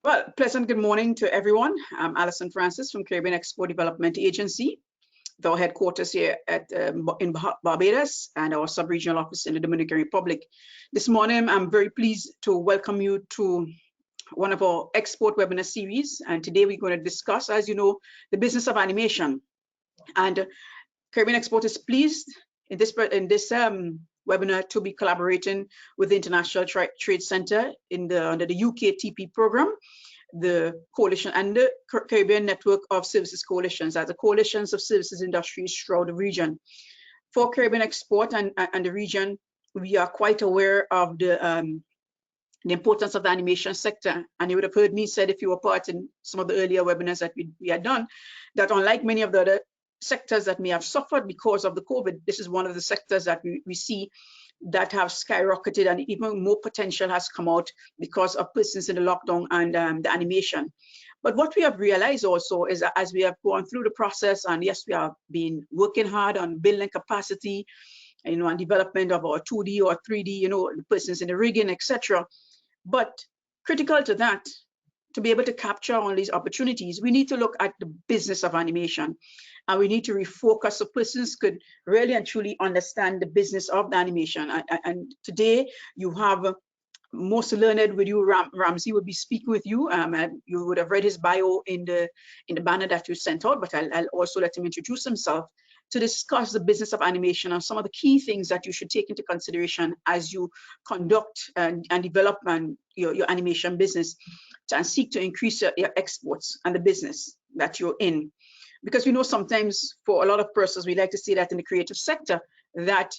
Well, pleasant good morning to everyone. I'm Alison Francis from Caribbean Export Development Agency, with our headquarters here in Barbados and our sub-regional office in the Dominican Republic. This morning, I'm very pleased to welcome you to one of our export webinar series. And today we're going to discuss, as you know, the business of animation. And Caribbean Export is pleased in this webinar to be collaborating with the International Trade Center under the UKTP program, the coalition and the Caribbean Network of Services Coalitions, as the coalitions of services industries throughout the region. For Caribbean Export and the region, we are quite aware of the importance of the animation sector. And you would have heard me said, if you were part in some of the earlier webinars that we had done, that unlike many of the other sectors that may have suffered because of the COVID, this is one of the sectors that we see that have skyrocketed, and even more potential has come out because of persons in the lockdown and the animation. But what we have realized also is that as we have gone through the process, and yes, we have been working hard on building capacity, and development of our 2D or 3D, the persons in the rigging, etc. But critical to that, to be able to capture all these opportunities, we need to look at the business of animation, and we need to refocus so persons could really and truly understand the business of the animation. And today you have most learned with you, Ramsey will be speaking with you, and you would have read his bio in the banner that you sent out, but I'll also let him introduce himself to discuss the business of animation and some of the key things that you should take into consideration as you conduct and develop your animation business and seek to increase your exports and the business that you're in. Because sometimes for a lot of persons, we like to say that in the creative sector, that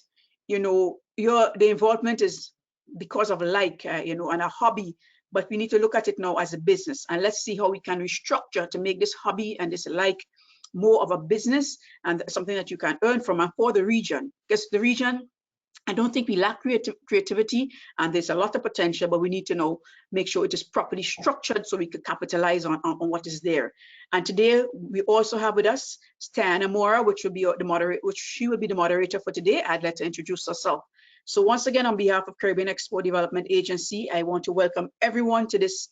the involvement is because of and a hobby, but we need to look at it now as a business, and let's see how we can restructure to make this hobby and this more of a business and something that you can earn from, and for the region. Because the region, I don't think we lack creativity, and there's a lot of potential, but we need to make sure it is properly structured so we could capitalize on what is there. And today we also have with us Tiana Mora, which will be the moderator, she will be the moderator for today. I'd like to introduce herself. So once again, on behalf of Caribbean Export Development Agency, I want to welcome everyone to this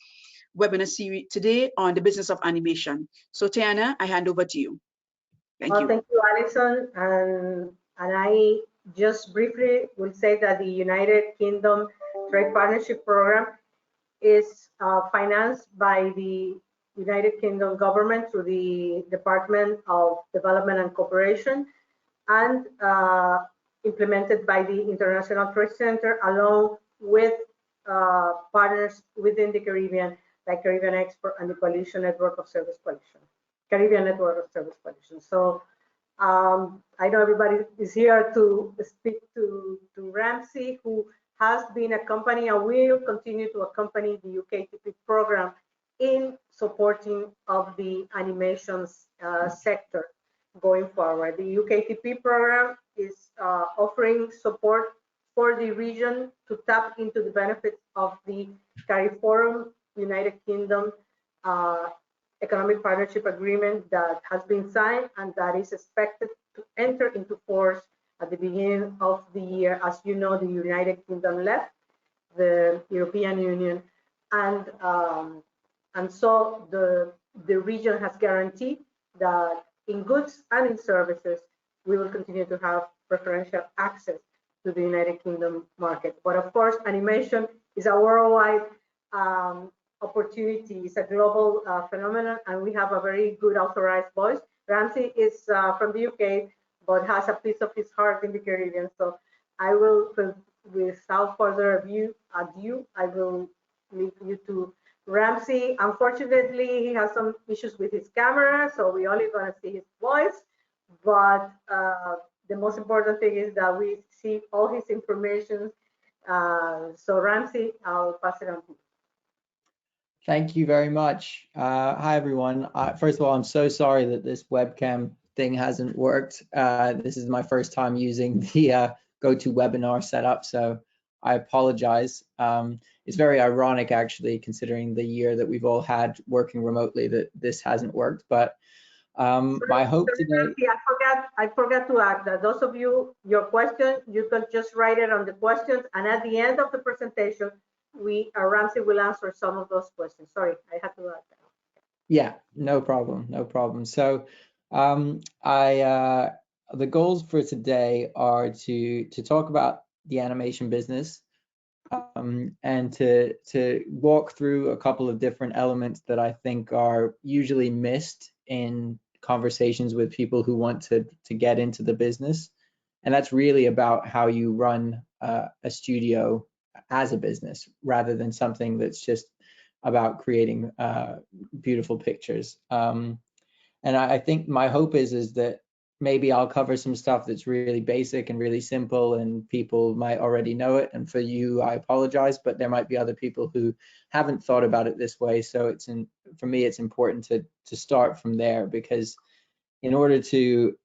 webinar series today on the business of animation. So Tiana, I hand over to you. Thank you. Thank you, Alison. And I just briefly will say that the United Kingdom Trade Partnership Program is financed by the United Kingdom government through the Department of Development and Cooperation, and implemented by the International Trade Center along with partners within the Caribbean, like Caribbean Export and the Coalition Network of Service Coalition, Caribbean Network of Service Coalition. So I know everybody is here to speak to Ramsey, who has been accompanying and will continue to accompany the UKTP program in supporting of the animations sector going forward. The UKTP program is offering support for the region to tap into the benefits of the CARIFORUM United Kingdom Economic Partnership Agreement that has been signed and that is expected to enter into force at the beginning of the year. As you know, the United Kingdom left the European Union, and so the region has guaranteed that in goods and in services, we will continue to have preferential access to the United Kingdom market. But of course, animation is a worldwide opportunity. It's a global phenomenon, and we have a very good authorized voice. Ramsey is from the UK, but has a piece of his heart in the Caribbean. So I will, without further ado, I will leave you to Ramsey. Unfortunately, he has some issues with his camera, so we're only going to see his voice. But the most important thing is that we see all his information. So Ramsey, I'll pass it on to you. Thank you very much. Hi, everyone. First of all, I'm so sorry that this webcam thing hasn't worked. This is my first time using the GoToWebinar setup, so I apologize. It's very ironic, actually, considering the year that we've all had working remotely, that this hasn't worked. But my hope today. I forgot to add that those of you, your question, you can just write it on the questions, and at the end of the presentation, Ramsey will answer some of those questions. Sorry, I had to add that. Yeah, no problem, no problem. So the goals for today are to talk about the animation business, and to walk through a couple of different elements that I think are usually missed in conversations with people who want to get into the business. And that's really about how you run a studio as a business rather than something that's just about creating beautiful pictures. And I think my hope is that maybe I'll cover some stuff that's really basic and really simple and people might already know it. And for you, I apologize, but there might be other people who haven't thought about it this way. So for me, it's important to start from there, because in order to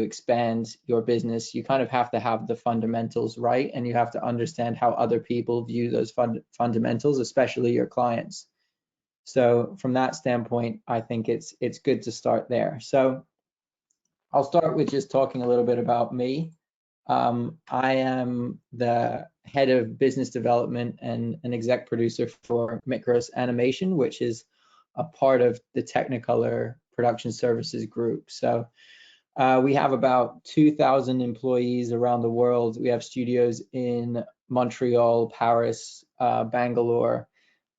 expand your business, you kind of have to have the fundamentals right, and you have to understand how other people view those fundamentals, especially your clients. So from that standpoint, I think it's good to start there. So I'll start with just talking a little bit about me. I am the head of business development and an exec producer for Mikros Animation, which is a part of the Technicolor Production Services Group. So we have about 2,000 employees around the world. We have studios in Montreal, Paris, Bangalore,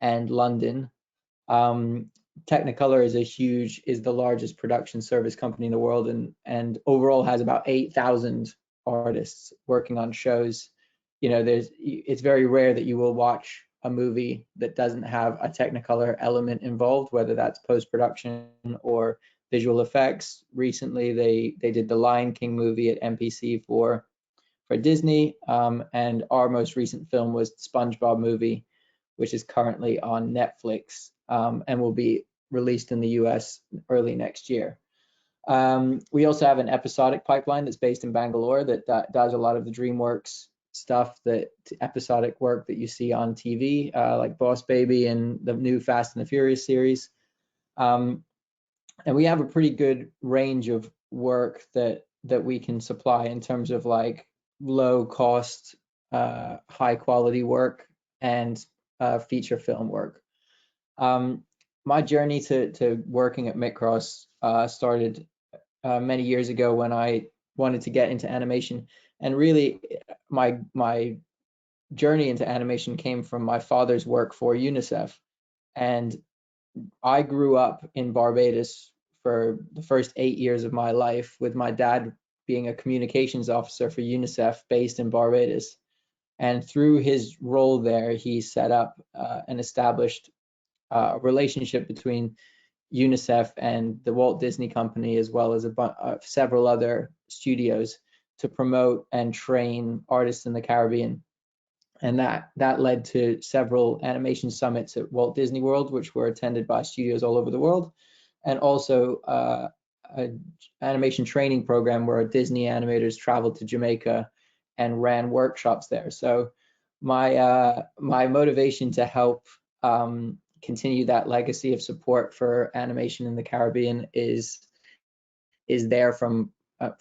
and London. Technicolor is the largest production service company in the world, and overall has about 8,000 artists working on shows. You know, it's very rare that you will watch a movie that doesn't have a Technicolor element involved, whether that's post-production or visual effects. Recently, they did the Lion King movie at MPC for Disney, and our most recent film was the SpongeBob movie, which is currently on Netflix, and will be released in the US early next year. We also have an episodic pipeline that's based in Bangalore that does a lot of the DreamWorks stuff, that episodic work that you see on TV, like Boss Baby and the new Fast and the Furious series. And we have a pretty good range of work that we can supply in terms of like low cost, high quality work and feature film work. My journey to working at Mikros started many years ago when I wanted to get into animation, and really my journey into animation came from my father's work for UNICEF. And I grew up in Barbados for the first 8 years of my life, with my dad being a communications officer for UNICEF based in Barbados. And through his role there, he set up and established a relationship between UNICEF and the Walt Disney Company, as well as several other studios, to promote and train artists in the Caribbean. And that led to several animation summits at Walt Disney World, which were attended by studios all over the world, and also an animation training program where Disney animators traveled to Jamaica and ran workshops there. So my motivation to help continue that legacy of support for animation in the Caribbean is there from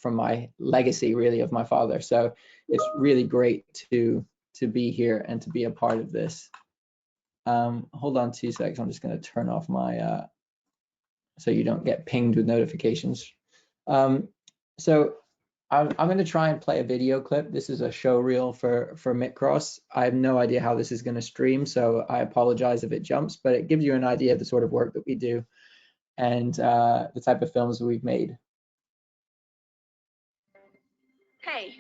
my legacy, really, of my father. So it's really great to be here and to be a part of this. Hold on 2 seconds. I'm just going to turn off my so you don't get pinged with notifications. So I'm going to try and play a video clip. This is a show reel for Mikros. I have no idea how this is going to stream, so I apologize if it jumps, but it gives you an idea of the sort of work that we do and the type of films we've made. Hey,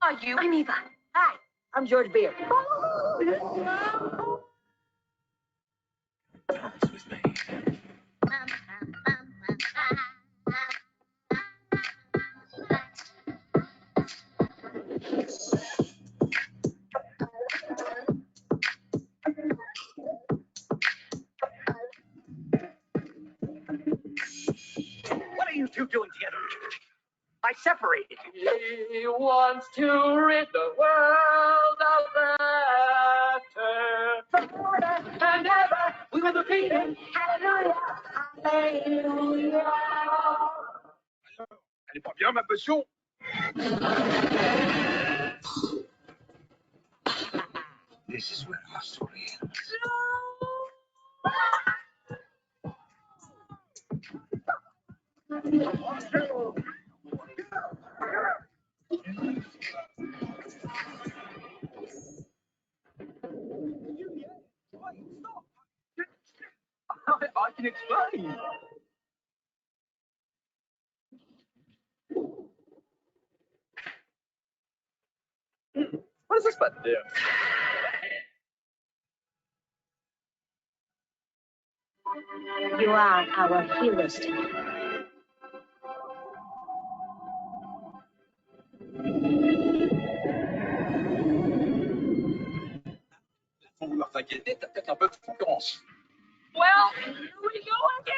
are you? I'm Eva. Hi, I'm George Beer. What are you two doing together? I separated you. He wants to rid the world of better. And ever we will defeat him. Hallelujah. Hallelujah. Elle est pas bien, ma passion. This is where our story ends. I can explain. What does this button do? You are our hero, Steve. Pour leur t'inquiéter, t'as peut-être un peu de concurrence. Well, here we go again.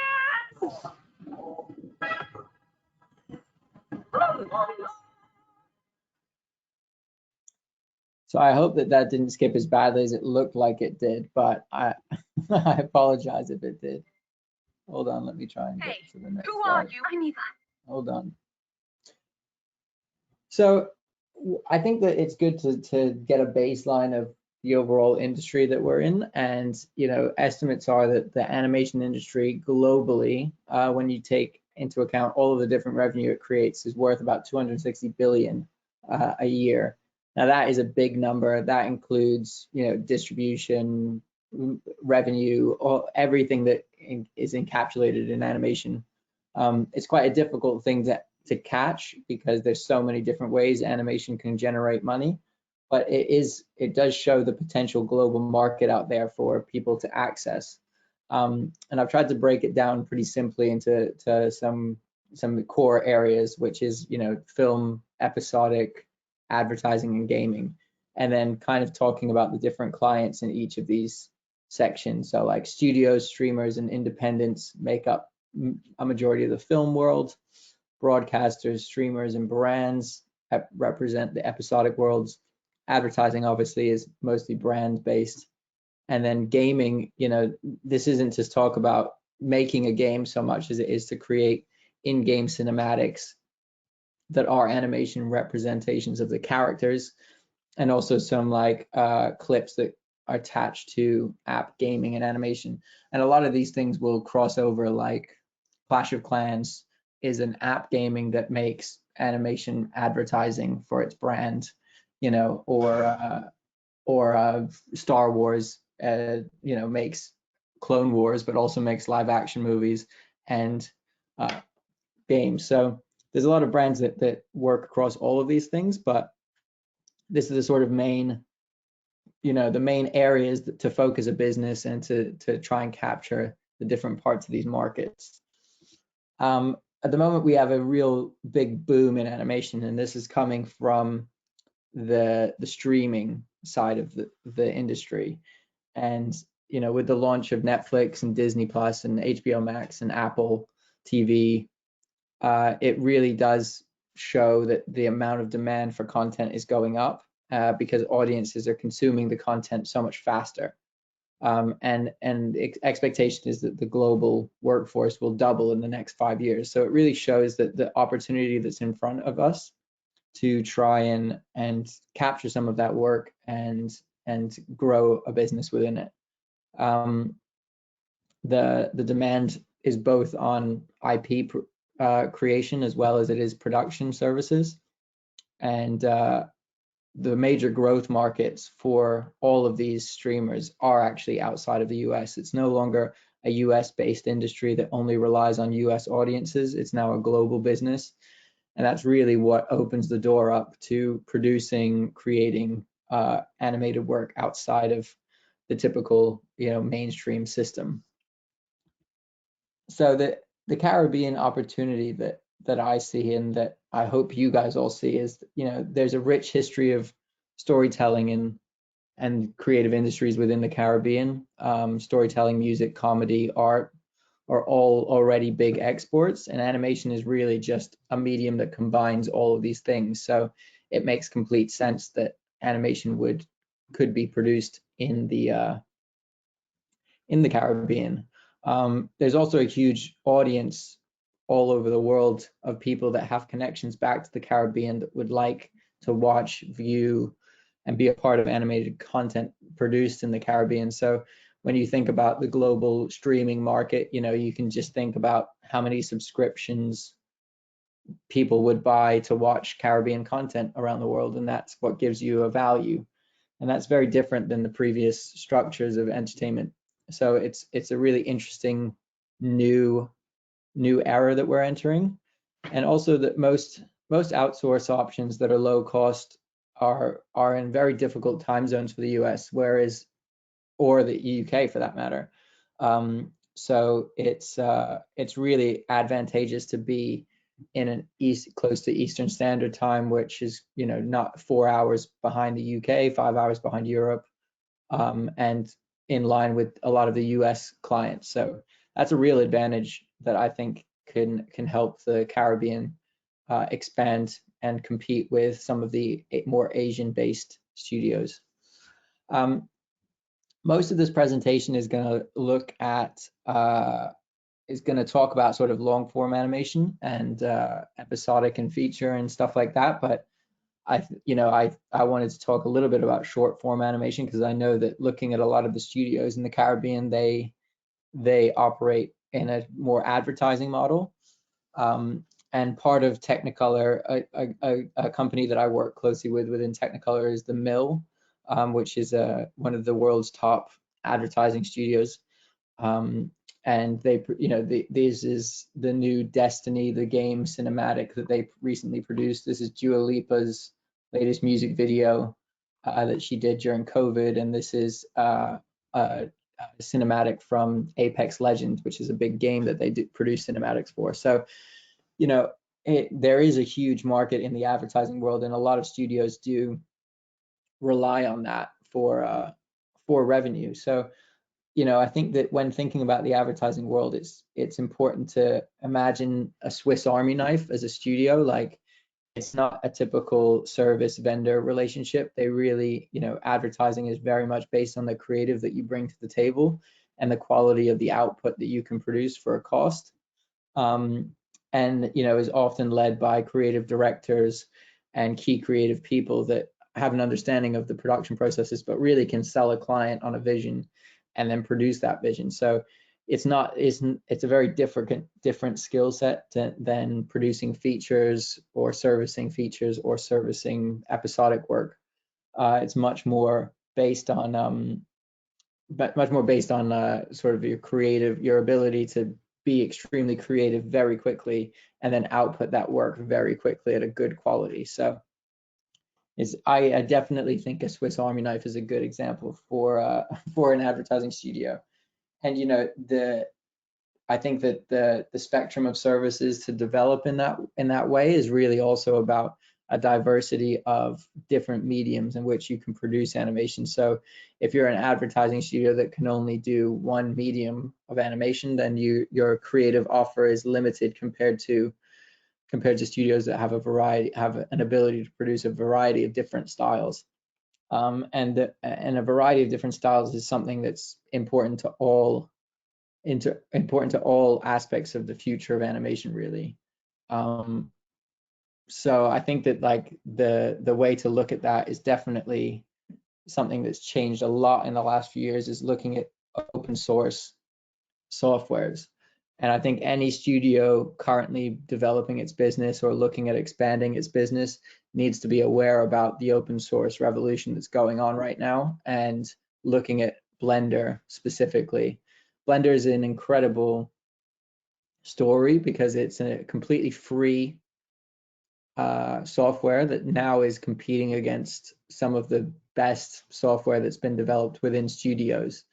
So I hope that that didn't skip as badly as it looked like it did, but I I apologize if it did. Hold on, let me try and get Hey, to the next Who are slide. you? I'm Eva. Hold on. So I think that it's good to get a baseline of the overall industry that we're in, and estimates are that the animation industry globally, when you take into account all of the different revenue it creates, is worth about 260 billion a year. Now that is a big number. That includes distribution, revenue, everything that is encapsulated in animation. It's quite a difficult thing to catch because there's so many different ways animation can generate money, but it does show the potential global market out there for people to access. And I've tried to break it down pretty simply into some core areas, which is film, episodic, advertising, and gaming, and then kind of talking about the different clients in each of these sections. So like studios, streamers, and independents make up a majority of the film world. Broadcasters, streamers, and brands represent the episodic worlds. Advertising obviously is mostly brand based. And then gaming, this isn't just talk about making a game so much as it is to create in-game cinematics that are animation representations of the characters, and also some like clips that are attached to app gaming and animation. And a lot of these things will cross over, like Clash of Clans is an app gaming that makes animation advertising for its brand, or Star Wars, makes Clone Wars, but also makes live action movies and games. So there's a lot of brands that work across all of these things, but this is the sort of main, the main areas to focus a business and to try and capture the different parts of these markets. At the moment, we have a real big boom in animation, and this is coming from the streaming side of the industry. And with the launch of Netflix and Disney Plus and HBO Max and Apple TV, it really does show that the amount of demand for content is going up because audiences are consuming the content so much faster. And the expectation is that the global workforce will double in the next 5 years. So it really shows that the opportunity that's in front of us to try and capture some of that work and grow a business within it. The demand is both on IP creation as well as it is production services, and the major growth markets for all of these streamers are actually outside of the US. It's no longer a US based industry that only relies on US audiences. It's now a global business. And that's really what opens the door up to producing, creating animated work outside of the typical, mainstream system. So the Caribbean opportunity that I see and that I hope you guys all see is, there's a rich history of storytelling and creative industries within the Caribbean. Storytelling, music, comedy, art are all already big exports, and animation is really just a medium that combines all of these things. So it makes complete sense that animation could be produced in the Caribbean. There's also a huge audience all over the world of people that have connections back to the Caribbean that would like to watch, view, and be a part of animated content produced in the Caribbean. So when you think about the global streaming market, you know, you can just think about how many subscriptions people would buy to watch Caribbean content around the world, and that's what gives you a value. And that's very different than the previous structures of entertainment. So it's a really interesting new era that we're entering. And also that most outsource options that are low cost are in very difficult time zones for the US, whereas, or the UK for that matter. So it's really advantageous to be in an close to Eastern Standard Time, which is, you know, not 4 hours behind the UK, 5 hours behind Europe, and in line with a lot of the US clients. So that's a real advantage that I think can help the Caribbean expand and compete with some of the more Asian-based studios. Most of this presentation is going to look at is going to talk about sort of long form animation and episodic and feature and stuff like that. But I wanted to talk a little bit about short form animation, because I know that looking at a lot of the studios in the Caribbean, they operate in a more advertising model. And part of Technicolor, a company that I work closely with within Technicolor, is the Mill, which is one of the world's top advertising studios. And they, you know, this is the new Destiny, the game cinematic that they recently produced. This is Dua Lipa's latest music video that she did during COVID, and this is a cinematic from Apex Legends, which is a big game that they produce cinematics for. So, you know, there is a huge market in the advertising world, and a lot of studios do rely on that for revenue. So, you know, I think that when thinking about the advertising world, it's important to imagine a Swiss Army knife as a studio. Like, it's not a typical service vendor relationship. They really, you know, advertising is very much based on the creative that you bring to the table and the quality of the output that you can produce for a cost. And, you know, is often led by creative directors and key creative people that have an understanding of the production processes, but really can sell a client on a vision and then produce that vision. So it's a very different skill set than producing features or servicing features or servicing episodic work. It's much more based on sort of your ability to be extremely creative very quickly and then output that work very quickly at a good quality. So I definitely think a Swiss Army knife is a good example for an advertising studio. And, you know, I think that the spectrum of services to develop in that way is really also about a diversity of different mediums in which you can produce animation. So if you're an advertising studio that can only do one medium of animation, then your creative offer is limited compared to studios that have an ability to produce a variety of different styles. And a variety of different styles is something that's important to all aspects of the future of animation, really. So I think that, like, the way to look at that is definitely something that's changed a lot in the last few years, is looking at open source softwares. And I think any studio currently developing its business or looking at expanding its business needs to be aware about the open source revolution that's going on right now, and looking at Blender specifically. Blender is an incredible story because it's a completely free software that now is competing against some of the best software that's been developed within studios.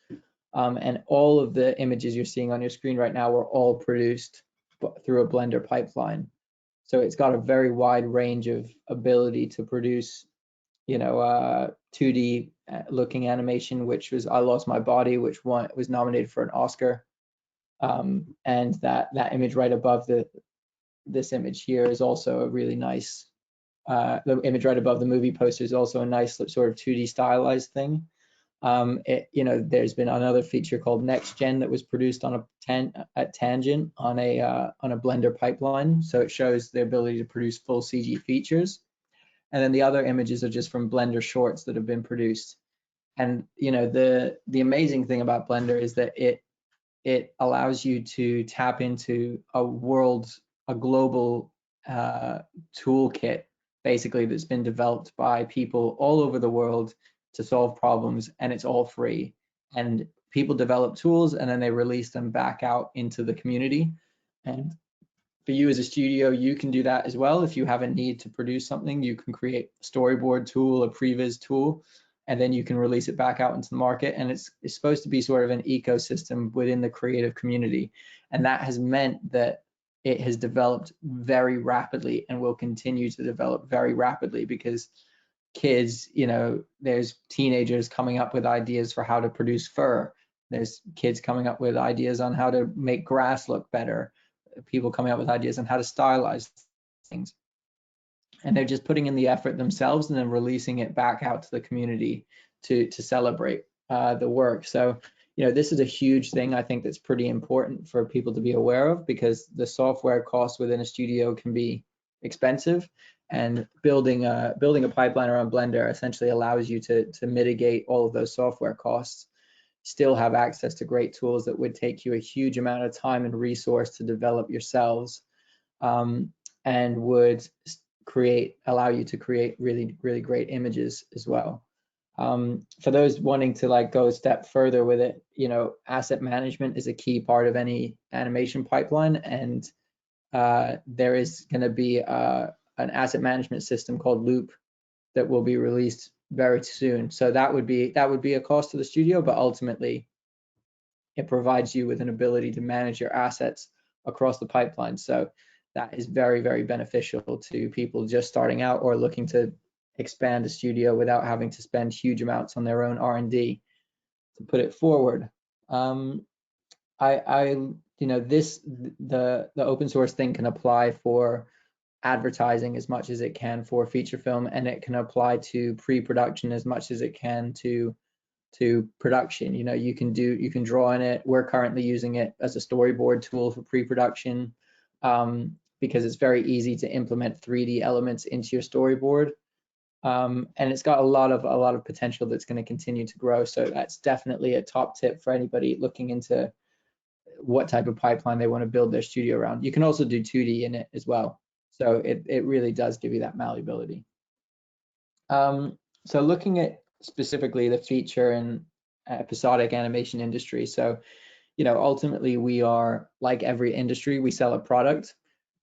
And all of the images you're seeing on your screen right now were all produced through a Blender pipeline. So it's got a very wide range of ability to produce, you know, 2D looking animation, which was I Lost My Body, which was nominated for an Oscar. And that image right above this image here is also a really nice, the image right above the movie poster is also a nice sort of 2D stylized thing. You know, there's been another feature called Next Gen that was produced at Tangent on a Blender pipeline. So it shows the ability to produce full CG features. And then the other images are just from Blender shorts that have been produced. And you know, the amazing thing about Blender is that it allows you to tap into a global toolkit, basically, that's been developed by people all over the world to solve problems, and it's all free. And people develop tools and then they release them back out into the community. And for you as a studio, you can do that as well. If you have a need to produce something, you can create a storyboard tool, a previs tool, and then you can release it back out into the market. And it's supposed to be sort of an ecosystem within the creative community. And that has meant that it has developed very rapidly and will continue to develop very rapidly, because kids, you know, there's teenagers coming up with ideas for how to produce fur. There's kids coming up with ideas on how to make grass look better. People coming up with ideas on how to stylize things. And they're just putting in the effort themselves and then releasing it back out to the community to celebrate the work. So, you know, this is a huge thing I think that's pretty important for people to be aware of, because the software costs within a studio can be expensive, and building a pipeline around Blender essentially allows you to mitigate all of those software costs, still have access to great tools that would take you a huge amount of time and resource to develop yourselves, and would allow you to create really, really great images as well. For those wanting to like go a step further with it, you know, asset management is a key part of any animation pipeline, and there is going to be an asset management system called Loop that will be released very soon. So that would be a cost to the studio, but ultimately it provides you with an ability to manage your assets across the pipeline. So that is very, very beneficial to people just starting out or looking to expand a studio without having to spend huge amounts on their own R&D to put it forward. You know, the open source thing can apply for advertising as much as it can for feature film, and it can apply to pre-production as much as it can to production. You know, you can draw in it. We're currently using it as a storyboard tool for pre-production, because it's very easy to implement 3D elements into your storyboard, and it's got a lot of potential that's going to continue to grow. So that's definitely a top tip for anybody looking into what type of pipeline they want to build their studio around. You can also do 2D in it as well. So it really does give you that malleability. So looking at specifically the feature and episodic animation industry. So, you know, ultimately we are like every industry, we sell a product,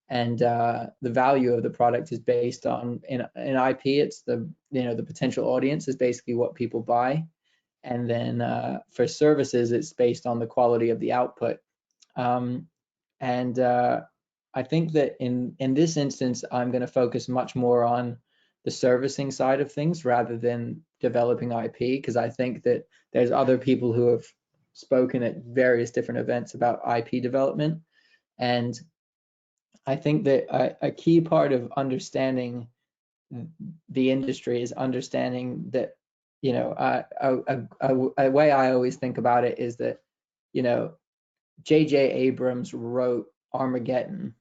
and the value of the product is based on in IP. It's the potential audience is basically what people buy, and then for services, it's based on the quality of the output. I think that in this instance, I'm going to focus much more on the servicing side of things rather than developing IP, because I think that there's other people who have spoken at various different events about IP development. And I think that a key part of understanding the industry is understanding that, you know, a way I always think about it is that, you know, J.J. Abrams wrote Armageddon,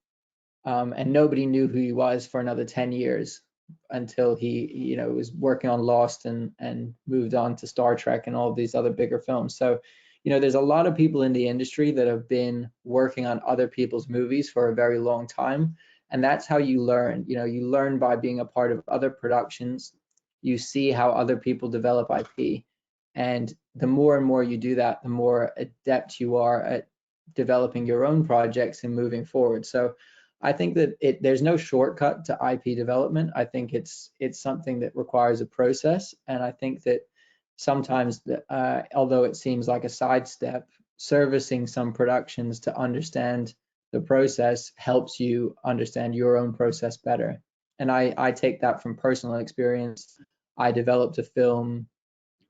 and nobody knew who he was for another 10 years until he, you know, was working on Lost and moved on to Star Trek and all of these other bigger films. So, you know, there's a lot of people in the industry that have been working on other people's movies for a very long time. And that's how you learn. You know, you learn by being a part of other productions. You see how other people develop IP. And the more and more you do that, the more adept you are at developing your own projects and moving forward. So I think that there's no shortcut to IP development. I think it's something that requires a process. And I think that sometimes, although it seems like a sidestep, servicing some productions to understand the process helps you understand your own process better. And I take that from personal experience. I developed a film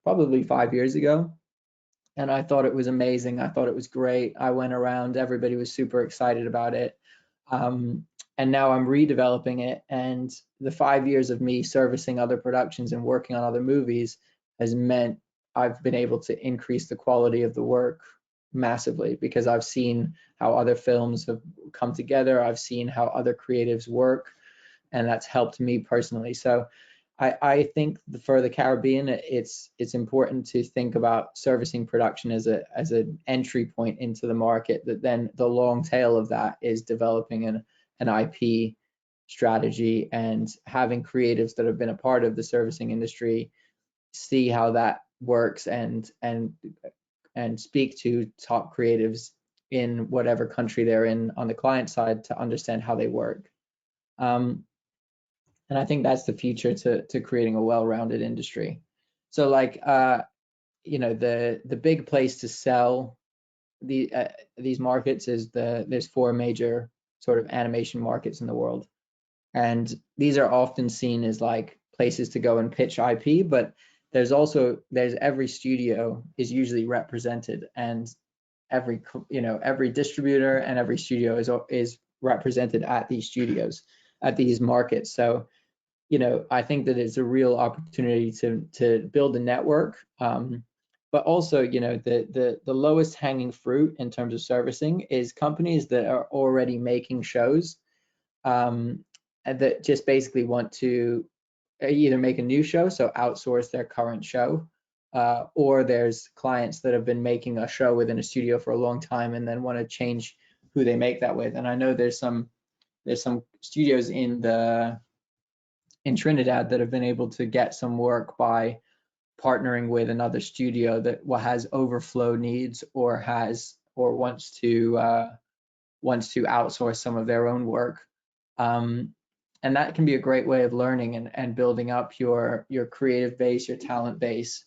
probably 5 years ago, and I thought it was amazing. I thought it was great. I went around, everybody was super excited about it. And now I'm redeveloping it. And the 5 years of me servicing other productions and working on other movies has meant I've been able to increase the quality of the work massively, because I've seen how other films have come together. I've seen how other creatives work, and that's helped me personally. So I think for the Caribbean, it's important to think about servicing production as an entry point into the market. That then the long tail of that is developing an IP strategy and having creatives that have been a part of the servicing industry see how that works and speak to top creatives in whatever country they're in on the client side to understand how they work. And I think that's the future to creating a well-rounded industry. So like, you know, the big place to sell these markets is there's 4 major sort of animation markets in the world. And these are often seen as like places to go and pitch IP, but there's every studio is usually represented, and every distributor and every studio is represented at these studios, at these markets. So, you know, I think that it's a real opportunity to build a network, but also, you know, the lowest hanging fruit in terms of servicing is companies that are already making shows, and that just basically want to either make a new show, so outsource their current show, or there's clients that have been making a show within a studio for a long time and then want to change who they make that with. And I know there's some studios in Trinidad that have been able to get some work by partnering with another studio that has overflow needs or wants to outsource some of their own work. And that can be a great way of learning and building up your creative base, your talent base,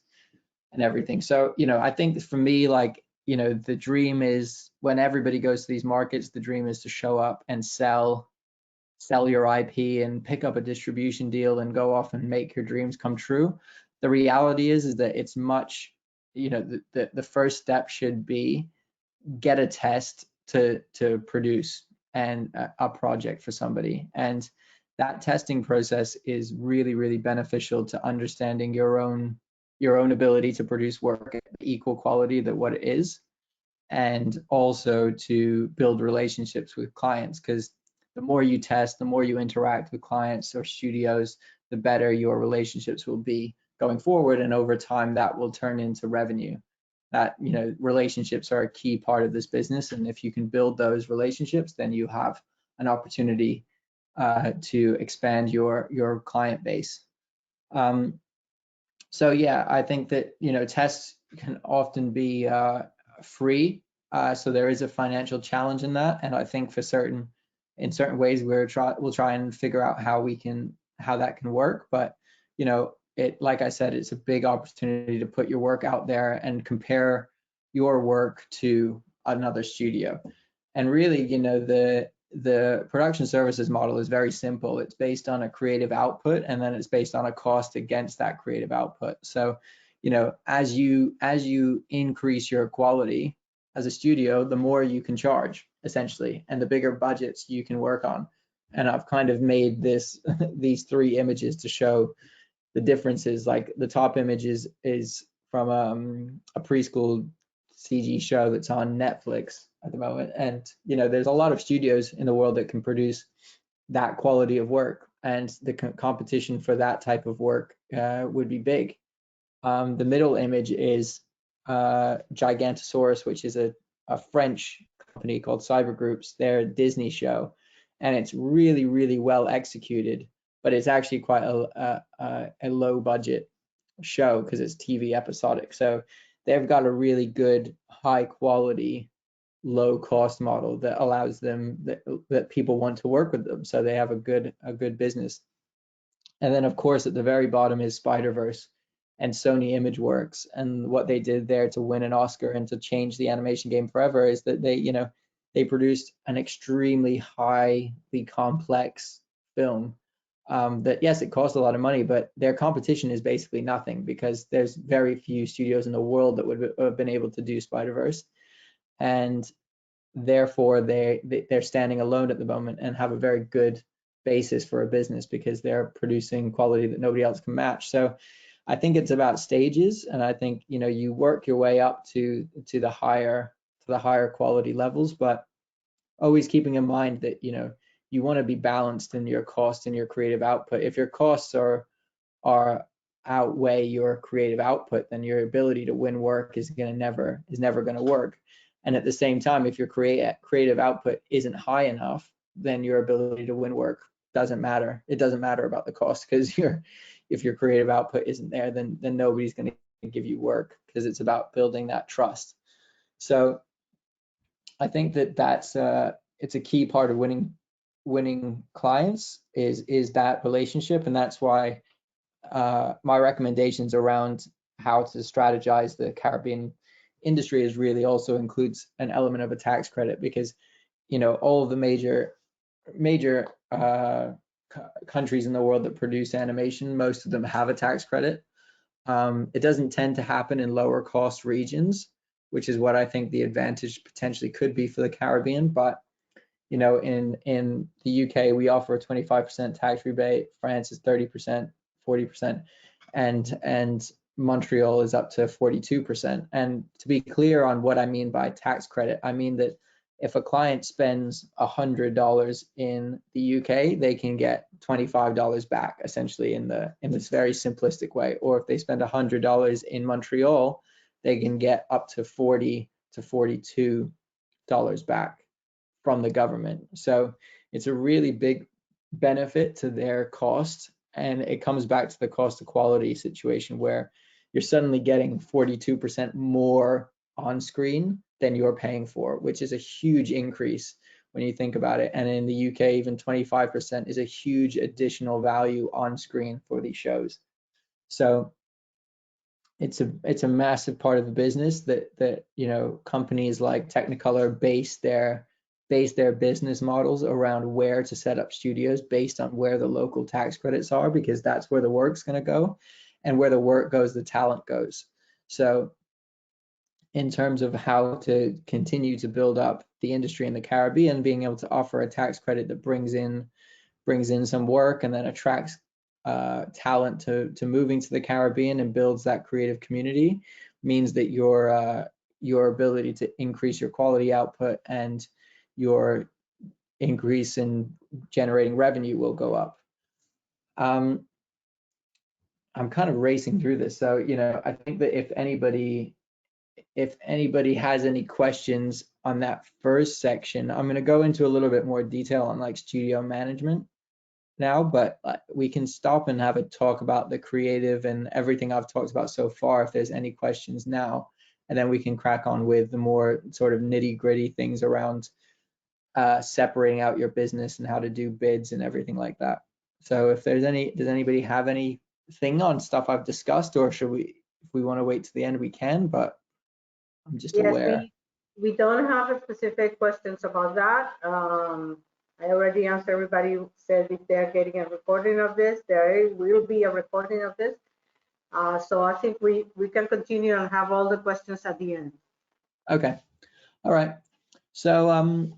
and everything. So, you know, I think for me, like, you know, the dream is when everybody goes to these markets, the dream is to show up and sell your IP and pick up a distribution deal and go off and make your dreams come true. The reality is that it's much, you know, the first step should be get a test to produce and a project for somebody. And that testing process is really, really beneficial to understanding your own ability to produce work at equal quality that what it is, and also to build relationships with clients, because the more you test, the more you interact with clients or studios, the better your relationships will be going forward, and over time that will turn into revenue. That, you know, relationships are a key part of this business, and if you can build those relationships, then you have an opportunity to expand your client base. So yeah, I think that, you know, tests can often be free, so there is a financial challenge in that, and I think in certain ways we'll try and figure out how that can work. But, you know, like I said, it's a big opportunity to put your work out there and compare your work to another studio. And really, you know, the production services model is very simple. It's based on a creative output, and then it's based on a cost against that creative output. So, you know, as you increase your quality as a studio, the more you can charge, essentially, and the bigger budgets you can work on. And I've kind of made these 3 images to show the differences. Like the top image is from a preschool CG show that's on Netflix at the moment. And, you know, there's a lot of studios in the world that can produce that quality of work, and the competition for that type of work would be big. The middle image is Gigantosaurus, which is a French company called Cyber Groups. They're a Disney show, and it's really, really well executed, but it's actually quite a low budget show because it's TV episodic. So they've got a really good, high quality, low cost model that allows them that people want to work with them. So they have a good business. And then of course at the very bottom is Spider-Verse and Sony ImageWorks, and what they did there to win an Oscar and to change the animation game forever is that they produced an extremely highly complex film that, yes, it cost a lot of money, but their competition is basically nothing, because there's very few studios in the world that would have been able to do Spider-Verse, and therefore they're standing alone at the moment and have a very good basis for a business because they're producing quality that nobody else can match. So I think it's about stages, and I think, you know, you work your way up to the higher quality levels, but always keeping in mind that, you know, you want to be balanced in your cost and your creative output. If your costs are outweigh your creative output, then your ability to win work is never going to work. And at the same time, if your creative output isn't high enough, then your ability to win work doesn't matter. It doesn't matter about the cost, because if your creative output isn't there, then nobody's going to give you work, because it's about building that trust. So I think that's it's a key part of winning clients is that relationship, and that's why my recommendations around how to strategize the Caribbean industry is really also includes an element of a tax credit, because all of the major countries in the world that produce animation, most of them have a tax credit. It doesn't tend to happen in lower cost regions, which is what I think the advantage potentially could be for the Caribbean. But in the UK, we offer a 25% tax rebate. France is 30%, 40%, and Montreal is up to 42%. And to be clear on what I mean by tax credit, I mean that if a client spends $100 in the UK, they can get $25 back, essentially, in this very simplistic way. Or if they spend $100 in Montreal, they can get up to $40 to $42 back from the government. So it's a really big benefit to their cost, and it comes back to the cost of quality situation, where you're suddenly getting 42% more on screen than you're paying for, which is a huge increase when you think about it. And in the UK, even 25% is a huge additional value on screen for these shows. So it's a massive part of the business that companies like Technicolor base their business models around where to set up studios based on where the local tax credits are, because that's where the work's going to go, and where the work goes, the talent goes. So in terms of how to continue to build up the industry in the Caribbean, being able to offer a tax credit that brings in some work and then attracts talent to moving to the Caribbean and builds that creative community, means that your ability to increase your quality output and your increase in generating revenue will go up. I'm kind of racing through this, so I think that if anybody has any questions on that first section, I'm going to go into a little bit more detail on like studio management now, but we can stop and have a talk about the creative and everything I've talked about so far if there's any questions now, and then we can crack on with the more sort of nitty-gritty things around separating out your business and how to do bids and everything like that. So if there's does anybody have anything on stuff I've discussed, or if we want to wait to the end, we can, but I'm just aware. We don't have specific questions about that. I already answered. Everybody said if they're getting a recording of this, there will be a recording of this. So I think we can continue and have all the questions at the end. Okay. All right. So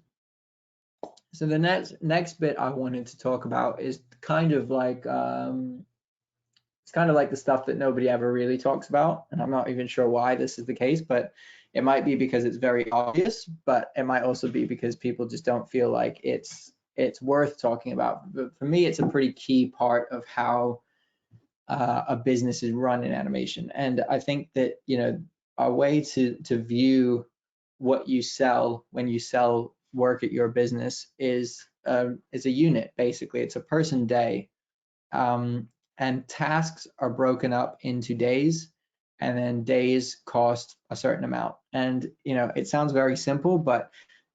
so the next bit I wanted to talk about is kind of like it's kind of like the stuff that nobody ever really talks about, and I'm not even sure why this is the case, but it might be because it's very obvious, but it might also be because people just don't feel like it's worth talking about. But for me, it's a pretty key part of how a business is run in animation. And I think that a way to view what you sell when you sell work at your business is a unit. Basically, it's a person day, and tasks are broken up into days, and then days cost a certain amount. And it sounds very simple, but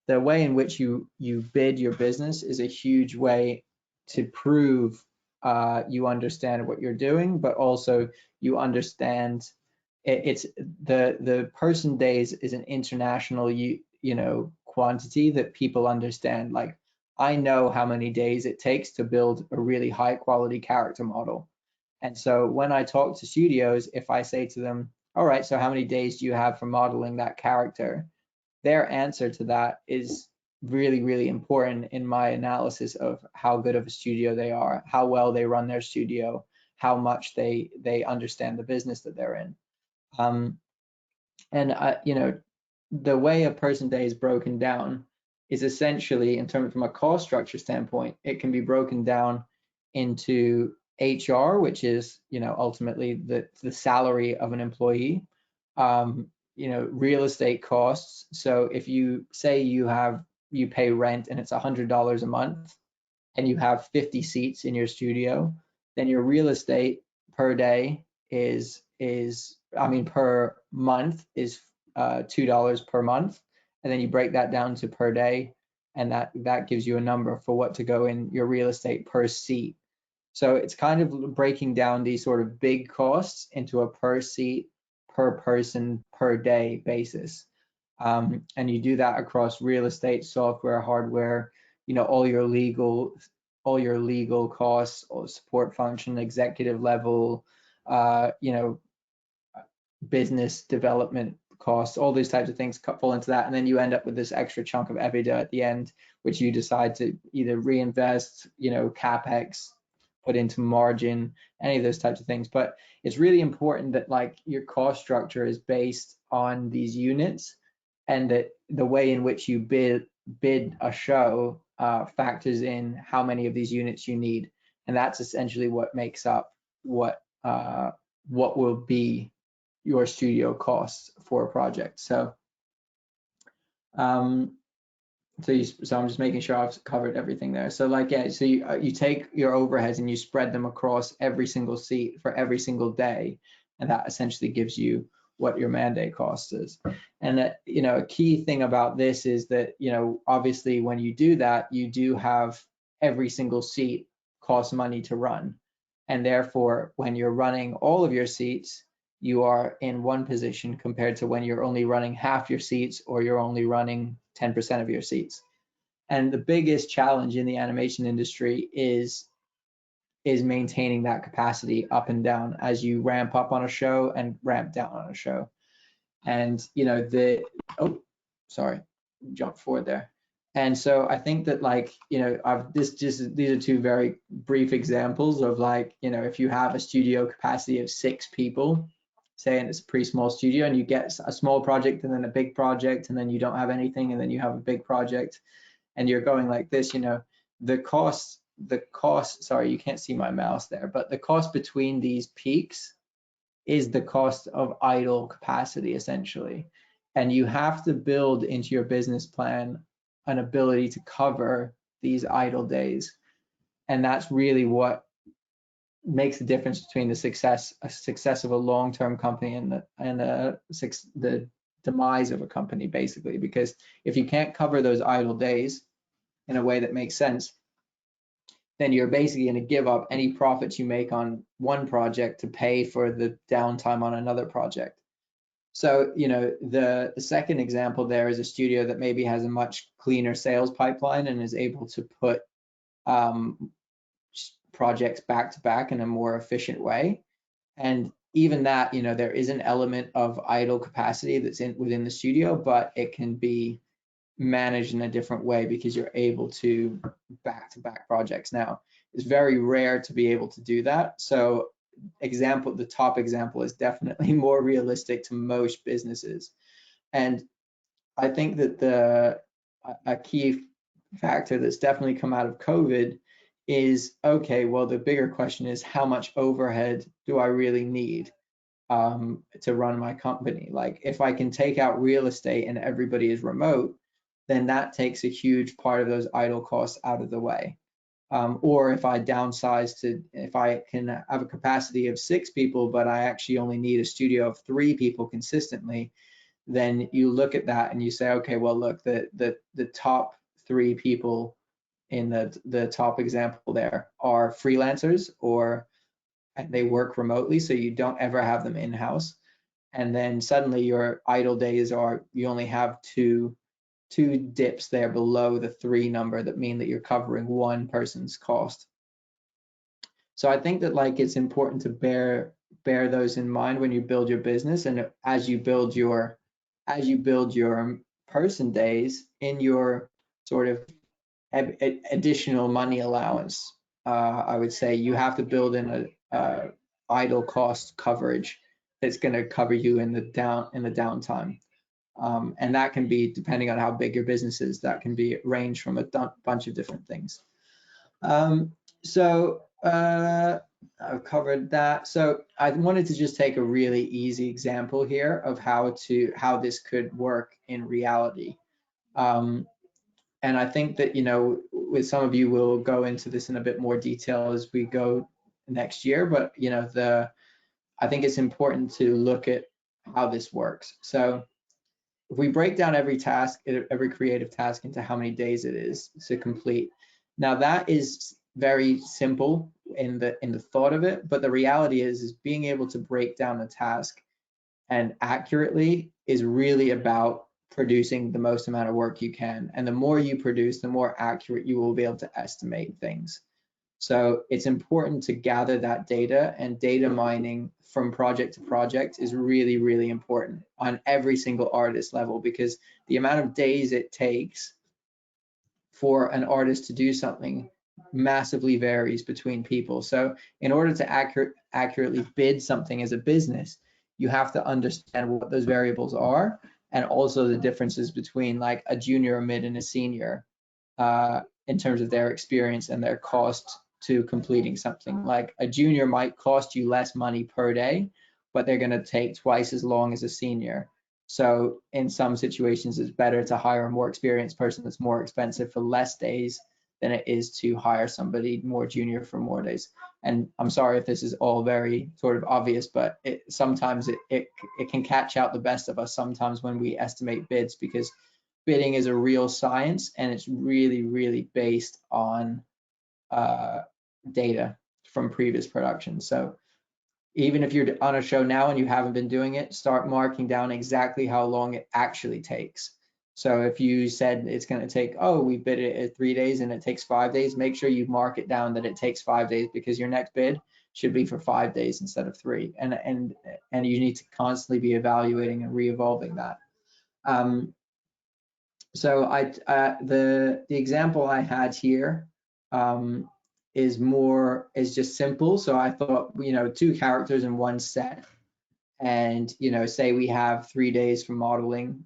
the way in which you bid your business is a huge way to prove you understand what you're doing, but also you understand it's the person days is an international quantity that people understand. Like, I know how many days it takes to build a really high quality character model. And so when I talk to studios, if I say to them, all right, so how many days do you have for modeling that character? Their answer to that is really, really important in my analysis of how good of a studio they are, how well they run their studio, how much they understand the business that they're in. And the way a person day is broken down is essentially, in terms from a cost structure standpoint, it can be broken down into HR, which is, ultimately the salary of an employee, real estate costs. So if you say you pay rent and it's $100 a month and you have 50 seats in your studio, then your real estate per day per month is $2 per month. And then you break that down to per day, and that gives you a number for what to go in your real estate per seat. So it's kind of breaking down these sort of big costs into a per seat, per person, per day basis. And you do that across real estate, software, hardware, all your legal costs, or support function, executive level, business development costs, all these types of things fall into that. And then you end up with this extra chunk of EBITDA at the end, which you decide to either reinvest, CapEx, put into margin, any of those types of things. But it's really important that like your cost structure is based on these units, and that the way in which you bid a show factors in how many of these units you need. And that's essentially what makes up what will be your studio costs for a project. So I'm just making sure I've covered everything there. So so you take your overheads and you spread them across every single seat for every single day, and that essentially gives you what your mandate cost is. And a key thing about this is that obviously when you do that, you do have every single seat costs money to run, and therefore when you're running all of your seats, you are in one position compared to when you're only running half your seats, or you're only running 10% of your seats. And the biggest challenge in the animation industry is maintaining that capacity up and down as you ramp up on a show and ramp down on a show. And jump forward there. And so I think that these are two very brief examples of if you have a studio capacity of 6 people, say, and it's a pretty small studio, and you get a small project and then a big project, and then you don't have anything, and then you have a big project, and you're going like this, the cost, sorry, you can't see my mouse there, but the cost between these peaks is the cost of idle capacity, essentially. And you have to build into your business plan an ability to cover these idle days. And that's really what makes the difference between the success of a long-term company and the demise of a company, basically. Because if you can't cover those idle days in a way that makes sense, then you're basically going to give up any profits you make on one project to pay for the downtime on another project. So, the second example there is a studio that maybe has a much cleaner sales pipeline and is able to put projects back to back in a more efficient way. And even that, there is an element of idle capacity that's within the studio, but it can be managed in a different way because you're able to back-to-back projects. Now, it's very rare to be able to do that. So the top example is definitely more realistic to most businesses. And I think that a key factor that's definitely come out of COVID is, okay, well, the bigger question is, how much overhead do I really need to run my company? Like, if I can take out real estate and everybody is remote, then that takes a huge part of those idle costs out of the way. Or if I downsize if I can have a capacity of 6 people, but I actually only need a studio of 3 people consistently, then you look at that and you say, okay, well, look, the top 3 people in the top example there are freelancers, and they work remotely, so you don't ever have them in-house. And then suddenly your idle days you only have two dips there below the 3 number that mean that you're covering one person's cost. So I think that it's important to bear those in mind when you build your business, and as you build your person days in your sort of additional money allowance. I would say you have to build in a idle cost coverage that's going to cover you in the downtime. And that can be, depending on how big your business is, that can be range from a bunch of different things. So I've covered that. So I wanted to just take a really easy example here of how this could work in reality. And I think that, you know, with some of you, we'll go into this in a bit more detail as we go next year. But, you know, I think it's important to look at how this works. So if we break down every task, every creative task into how many days it is to complete. Now that is very simple in the thought of it, but the reality is being able to break down the task and accurately is really about producing the most amount of work you can. And the more you produce, the more accurate you will be able to estimate things. So it's important to gather that data, and data mining from project to project is really, really important on every single artist level, because the amount of days it takes for an artist to do something massively varies between people. So in order to accurately bid something as a business, you have to understand what those variables are, and also the differences between like a junior, a mid, and a senior in terms of their experience and their cost to completing something. Like a junior might cost you less money per day, but they're going to take twice as long as a senior. So in some situations, it's better to hire a more experienced person that's more expensive for less days than it is to hire somebody more junior for more days. And I'm sorry if this is all very sort of obvious, but sometimes it can catch out the best of us sometimes when we estimate bids, because bidding is a real science, and it's really, really based on data from previous productions. So even if you're on a show now and you haven't been doing it, start marking down exactly how long it actually takes. So if you said it's going to take, oh, we bid it at 3 days and it takes 5 days, make sure you mark it down that it takes 5 days, because your next bid should be for 5 days instead of 3. And you need to constantly be evaluating and re-evolving that. So the example I had here is just simple. So I thought, you know, 2 characters in one set, and, you know, say we have 3 days for modeling.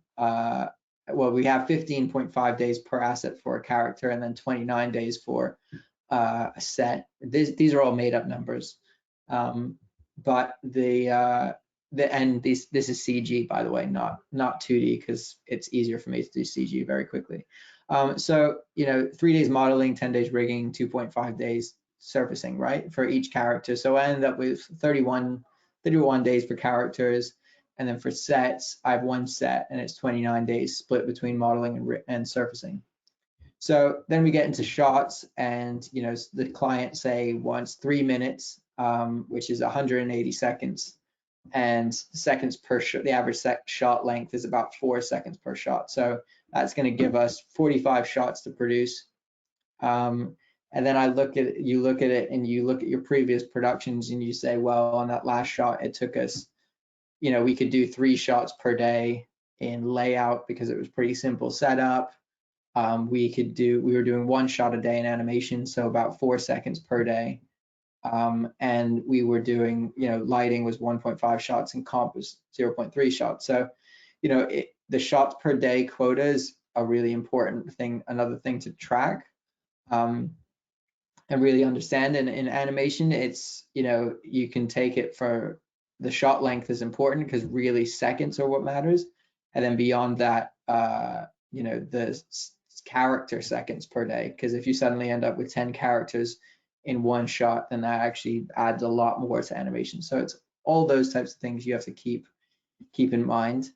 Well, we have 15.5 days per asset for a character, and then 29 days for a set. These are all made up numbers, but and this is CG, by the way, not 2D, because it's easier for me to do CG very quickly. So, you know, 3 days modeling, 10 days rigging, 2.5 days surfacing, right, for each character. So I end up with 31 days for characters, and then for sets, I have 1 set, and it's 29 days split between modeling and surfacing. So then we get into shots, and, you know, the client say wants 3 minutes, which is 180 seconds. And seconds per shot, the average shot length is about 4 seconds per shot. So that's going to give us 45 shots to produce. And then you look at it and you look at your previous productions and you say, well, on that last shot, it took us, you know, we could do 3 shots per day in layout because it was pretty simple setup. We were doing 1 shot a day in animation, so about 4 seconds per day. And we were doing, you know, lighting was 1.5 shots and comp was 0.3 shots. So, you know, the shots per day quota is a really important thing, another thing to track and really understand. And in animation, it's, you know, you can take it for the shot length is important because really seconds are what matters. And then beyond that, you know, the character seconds per day, because if you suddenly end up with 10 characters in 1 shot, then that actually adds a lot more to animation. So it's all those types of things you have to keep in mind.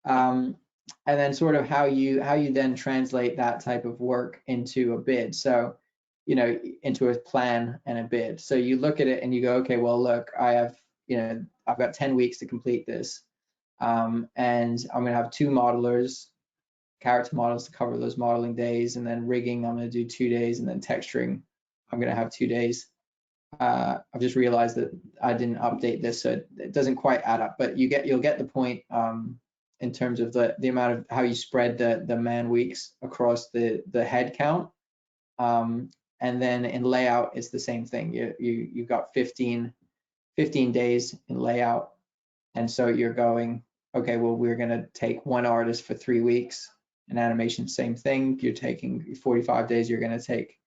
And then sort of how you then translate that type of work into a bid. So, you know, into a plan and a bid. So you look at it and you go, okay, well, look, I've got 10 weeks to complete this. And I'm gonna have 2 modelers, character models to cover those modeling days, and then rigging, I'm gonna do 2 days, and then texturing, I'm going to have 2 days. I've just realized that I didn't update this, so it doesn't quite add up, but you'll get the point in terms of the amount of how you spread the man weeks across the head count. And then in layout, it's the same thing. You've got 15 days in layout, and so you're going, okay, well, we're going to take 1 artist for 3 weeks. In animation, same thing. You're taking 45 days. You're going to take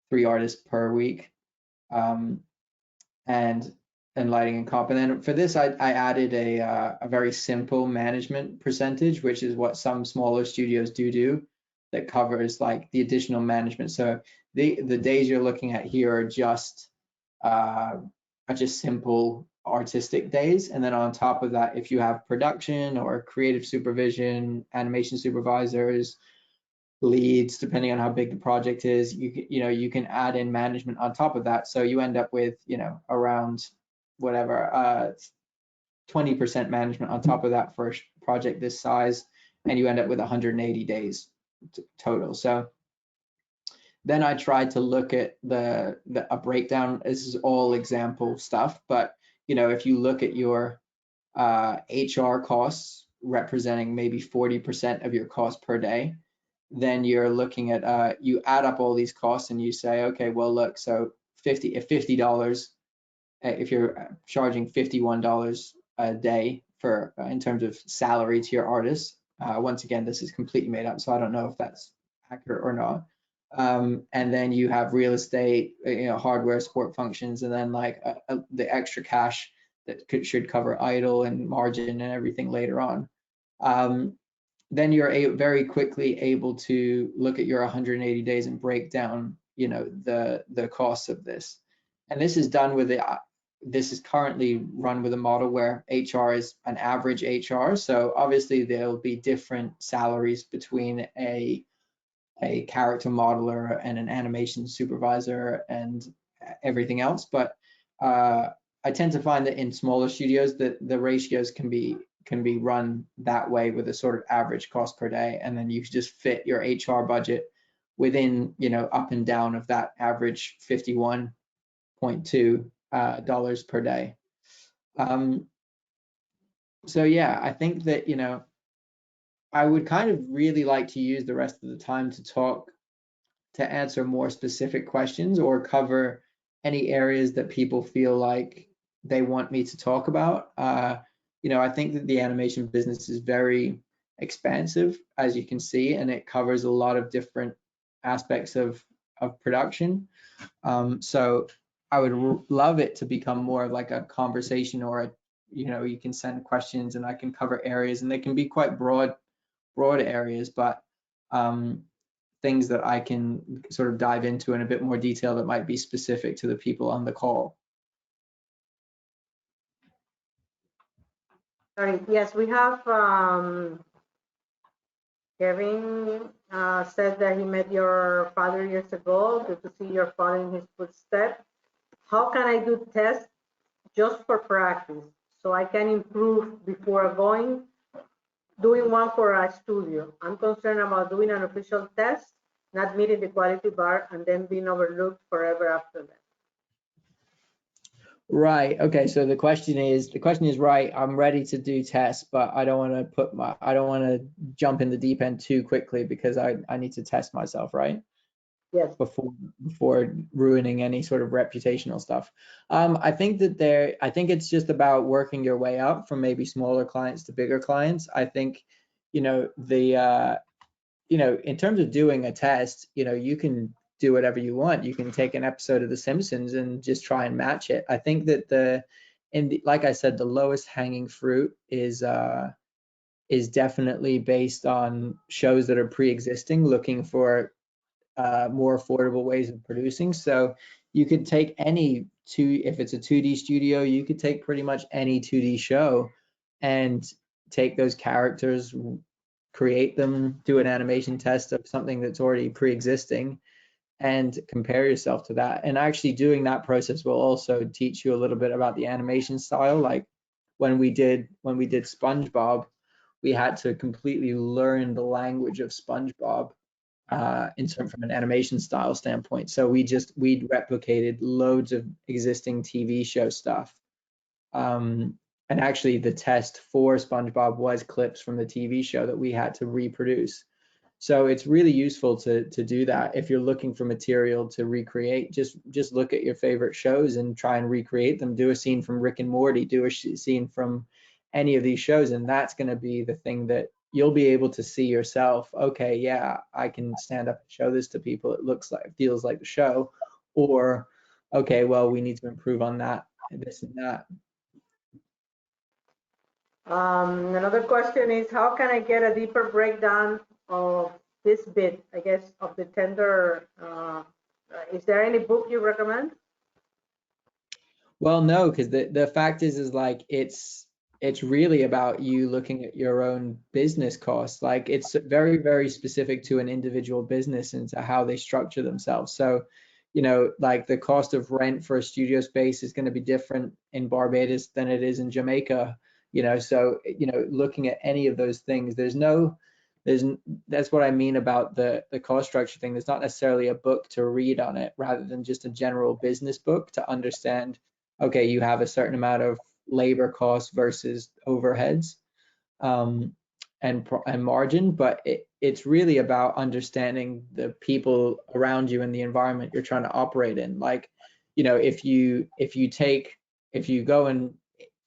3 artists per week. and lighting and comp. And then for this, I added a very simple management percentage, which is what some smaller studios do, that covers like the additional management. So the days you're looking at here are just simple artistic days. And then on top of that, if you have production or creative supervision, animation supervisors, leads, depending on how big the project is, you can add in management on top of that. So you end up with, around whatever, 20% management on top of that for a project this size, and you end up with 180 days total. So then I tried to look at a breakdown. This is all example stuff, but if you look at your HR costs representing maybe 40% of your cost per day, then you're looking at you add up all these costs and you say, okay, well, look, so $50, if you're charging $51 a day for in terms of salary to your artists. Once again, this is completely made up, so I don't know if that's accurate or not. And then you have real estate, hardware, support functions, and then like the extra cash that should cover idle and margin and everything later on. Then you're very quickly able to look at your 180 days and break down, the costs of this. And this is done with this is currently run with a model where HR is an average HR. So obviously there'll be different salaries between a character modeler and an animation supervisor and everything else. But I tend to find that in smaller studios that the ratios can be run that way with a sort of average cost per day, and then you just fit your HR budget within, up and down of that average $51.2 dollars per day. So yeah, I think that I would kind of really like to use the rest of the time to answer more specific questions or cover any areas that people feel like they want me to talk about. I think that the animation business is very expansive, as you can see, and it covers a lot of different aspects of production. So I would love it to become more of like a conversation, or you can send questions and I can cover areas, and they can be quite broad areas, but things that I can sort of dive into in a bit more detail that might be specific to the people on the call. Sorry, yes, we have Kevin said that he met your father years ago. Good to see you're following his footsteps. How can I do tests just for practice so I can improve before doing one for a studio? I'm concerned about doing an official test, not meeting the quality bar, and then being overlooked forever after that. Right. Okay. So the question is right. I'm ready to do tests, but I don't want to jump in the deep end too quickly because I need to test myself, right? Yes. Before ruining any sort of reputational stuff. I think it's just about working your way up from maybe smaller clients to bigger clients. I think, in terms of doing a test, you can do whatever you want. You can take an episode of The Simpsons and just try and match it. I think that like I said, the lowest hanging fruit is definitely based on shows that are pre-existing, looking for more affordable ways of producing. So you could take if it's a 2D studio, you could take pretty much any 2D show and take those characters, create them, do an animation test of something that's already pre-existing, and compare yourself to that. And actually doing that process will also teach you a little bit about the animation style. Like when we did SpongeBob, we had to completely learn the language of SpongeBob from an animation style standpoint. So we replicated loads of existing TV show stuff. And actually the test for SpongeBob was clips from the TV show that we had to reproduce. So it's really useful to do that. If you're looking for material to recreate, just look at your favorite shows and try and recreate them. Do a scene from Rick and Morty, do a scene from any of these shows, and that's going to be the thing that you'll be able to see yourself. Okay, yeah, I can stand up and show this to people. It feels like the show. Or, okay, well, we need to improve on that this and that. Another question is, how can I get a deeper breakdown of this bid, I guess, of the tender? Is there any book you recommend? Well, no, because the fact is like it's really about you looking at your own business costs. Like it's very, very specific to an individual business and to how they structure themselves. So, you know, like the cost of rent for a studio space is going to be different in Barbados than it is in Jamaica. You know, so, you know, looking at any of those things, that's what I mean about the cost structure thing. There's not necessarily a book to read on it rather than just a general business book to understand, okay, you have a certain amount of labor costs versus overheads and margin, but it's really about understanding the people around you and the environment you're trying to operate in. Like, you know, if you go and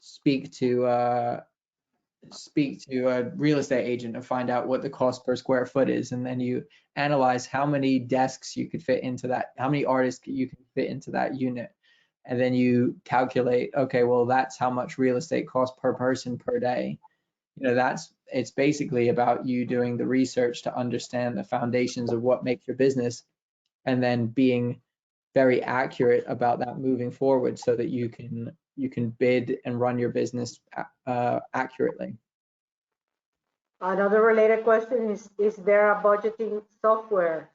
speak to a real estate agent and find out what the cost per square foot is, and then you analyze how many desks you could fit into that, how many artists you can fit into that unit, and then you calculate, okay, well, that's how much real estate costs per person per day. You know, it's basically about you doing the research to understand the foundations of what makes your business, and then being very accurate about that moving forward so that you can bid and run your business accurately. Another related question is there a budgeting software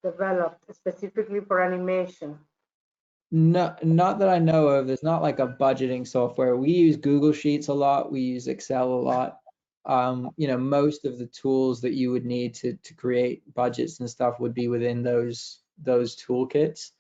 developed specifically for animation? No, not that I know of. There's not like a budgeting software. We use Google Sheets a lot. We use Excel a lot. You know, most of the tools that you would need to create budgets and stuff would be within those toolkits.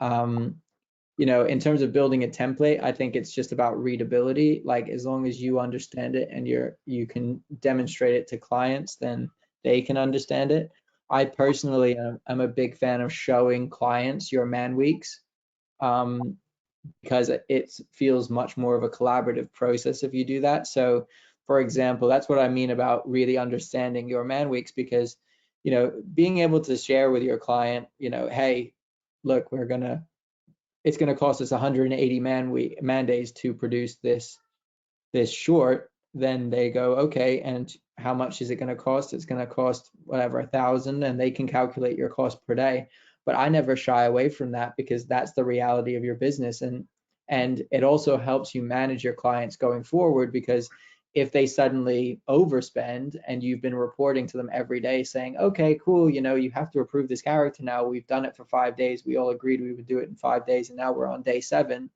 You know, in terms of building a template, I think it's just about readability. Like as long as you understand it and you can demonstrate it to clients, then they can understand it. I personally am a big fan of showing clients your man weeks. Because it feels much more of a collaborative process if you do that. So, for example, that's what I mean about really understanding your man weeks, because, you know, being able to share with your client, you know, hey, look, it's gonna cost us 180 man days to produce this short. Then they go, okay, and how much is it gonna cost? It's gonna cost whatever, 1,000, and they can calculate your cost per day. But I never shy away from that because that's the reality of your business. And it also helps you manage your clients going forward, because if they suddenly overspend and you've been reporting to them every day saying, okay, cool, you know, you have to approve this character now. We've done it for 5 days. We all agreed we would do it in 5 days, and now we're on day 7.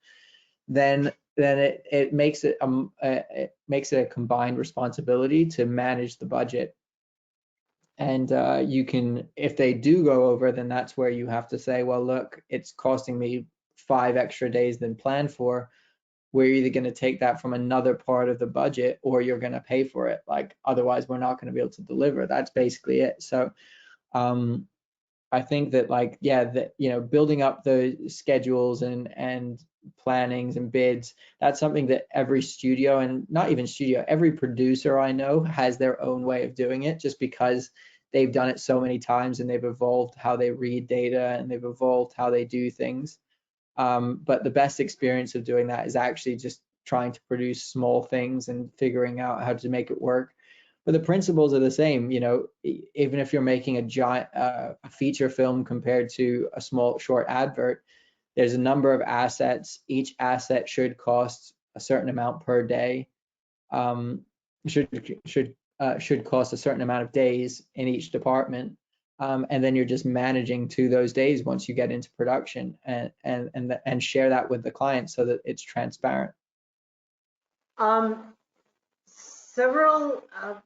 Then it makes it a combined responsibility to manage the budget. And you can, if they do go over, then that's where you have to say, well, look, it's costing me 5 extra days than planned for. We're either going to take that from another part of the budget, or you're going to pay for it. Like, otherwise we're not going to be able to deliver. That's basically it. So I think that, like, yeah, that, you know, building up the schedules and plannings and bids, that's something that every studio, and not even studio, every producer I know has their own way of doing it, just because they've done it so many times and they've evolved how they read data and they've evolved how they do things. But the best experience of doing that is actually just trying to produce small things and figuring out how to make it work. But the principles are the same, you know, even if you're making a giant a feature film compared to a small short advert, there's a number of assets. Each asset should cost a certain amount per day. Should cost a certain amount of days in each department. And then you're just managing to those days once you get into production, and share that with the client so that it's transparent. Several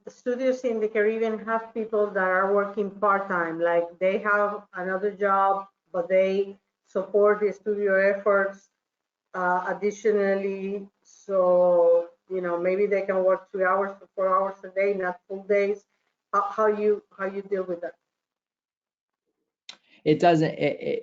studios in the Caribbean have people that are working part-time, like they have another job, but they support the studio efforts additionally. So, you know, maybe they can work 3 hours to 4 hours a day, not full days. How you deal with that? It doesn't,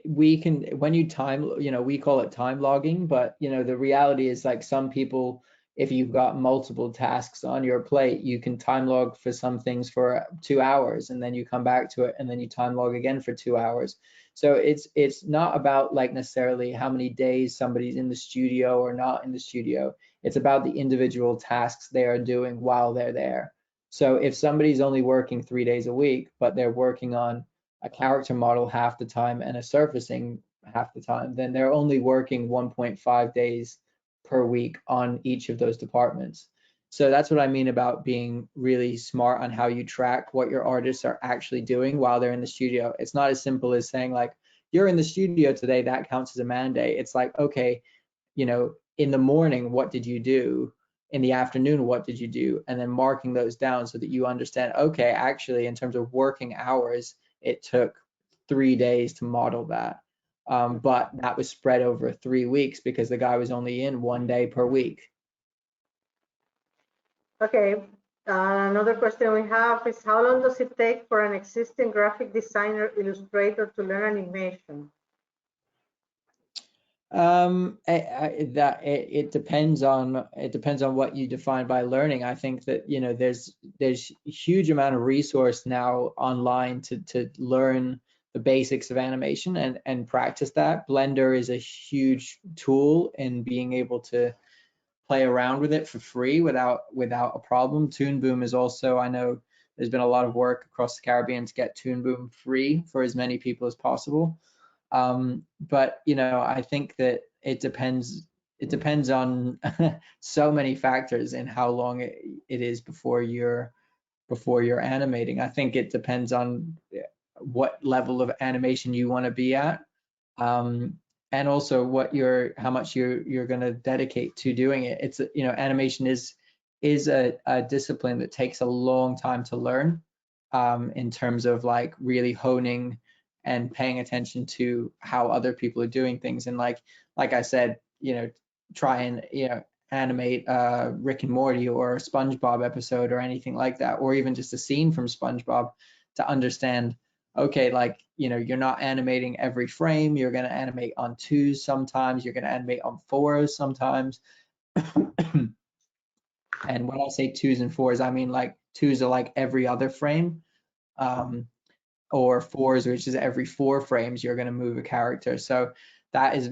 we can, when you time, you know, we call it time logging, but, you know, the reality is, like, some people, if you've got multiple tasks on your plate, you can time log for some things for 2 hours, and then you come back to it, and then you time log again for 2 hours. So it's not about like necessarily how many days somebody's in the studio or not in the studio. It's about the individual tasks they are doing while they're there. So if somebody's only working 3 days a week, but they're working on a character model half the time and a surfacing half the time, then they're only working 1.5 days per week on each of those departments. So that's what I mean about being really smart on how you track what your artists are actually doing while they're in the studio. It's not as simple as saying like, you're in the studio today, that counts as a mandate. It's like, okay, you know, in the morning, what did you do? In the afternoon, what did you do? And then marking those down so that you understand, okay, actually, in terms of working hours, it took 3 days to model that. But that was spread over 3 weeks because the guy was only in 1 day per week. Okay, another question we have is how long does it take for an existing graphic designer illustrator to learn animation? It depends on what you define by learning. I think that, you know, there's a huge amount of resource now online to learn the basics of animation and practice that. Blender is a huge tool in being able to play around with it for free without a problem. Toon Boom is also, I know there's been a lot of work across the Caribbean to get Toon Boom free for as many people as possible. But you know, I think that it depends on so many factors in how long it is before you're animating. I think it depends on what level of animation you want to be at, and also how much you're going to dedicate to doing it. It's, you know, animation is a discipline that takes a long time to learn, in terms of like really honing and paying attention to how other people are doing things. And like I said, you know, try and, you know, animate Rick and Morty or a SpongeBob episode or anything like that, or even just a scene from SpongeBob, to understand, okay, like, you know, you're not animating every frame, you're going to animate on 2s sometimes, you're going to animate on 4s sometimes. And when I say 2s and 4s, I mean like 2s are like every other frame, or 4s, which is every 4 frames you're going to move a character. So that is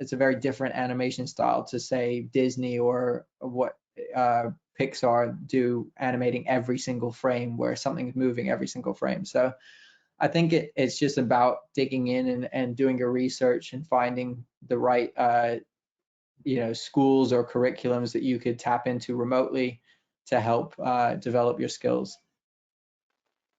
it's a very different animation style to say Disney or what Pixar do, animating every single frame where something is moving every single frame. So I think it's just about digging in and doing your research and finding the right you know, schools or curriculums that you could tap into remotely to help develop your skills.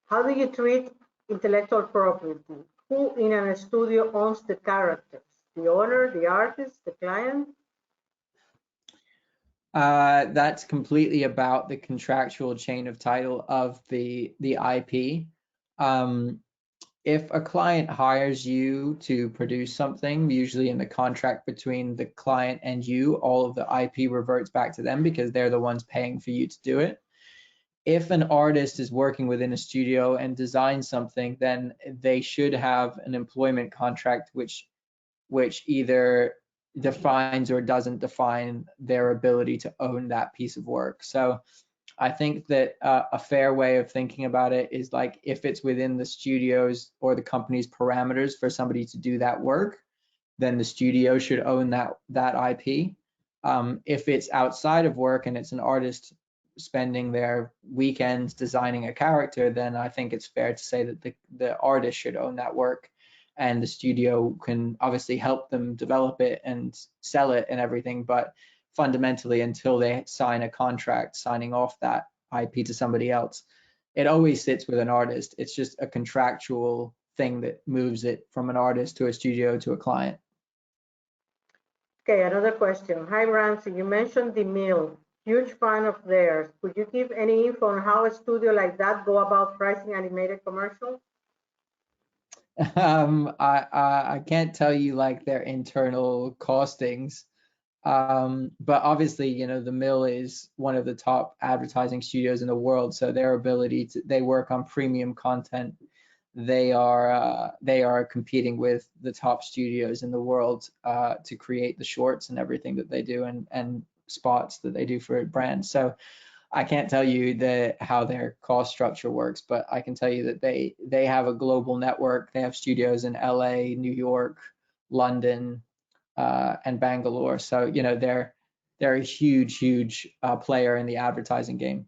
How do you treat intellectual property? Who in a studio owns the characters? The owner, the artist, the client? That's completely about the contractual chain of title of the IP. If a client hires you to produce something, usually in the contract between the client and you, all of the IP reverts back to them because they're the ones paying for you to do it. If an artist is working within a studio and designs something, then they should have an employment contract which either defines or doesn't define their ability to own that piece of work. So I think that a fair way of thinking about it is like, if it's within the studio's or the company's parameters for somebody to do that work, then the studio should own that IP. If it's outside of work and it's an artist spending their weekends designing a character, then I think it's fair to say that the artist should own that work, and the studio can obviously help them develop it and sell it and everything. But fundamentally, until they sign a contract signing off that IP to somebody else, it always sits with an artist. It's just a contractual thing that moves it from an artist to a studio to a client. Okay, another question. Hi, Ramsey. You mentioned the mill. Huge fan of theirs. Could you give any info on how a studio like that go about pricing animated commercials? I can't tell you like their internal costings, but obviously, you know, the Mill is one of the top advertising studios in the world, so their ability to, they work on premium content. They are competing with the top studios in the world to create the shorts and everything that they do, and spots that they do for brands. So I can't tell you how their cost structure works, but I can tell you that they have a global network. They have studios in LA, New York, London, and Bangalore. So they're a huge player in the advertising game.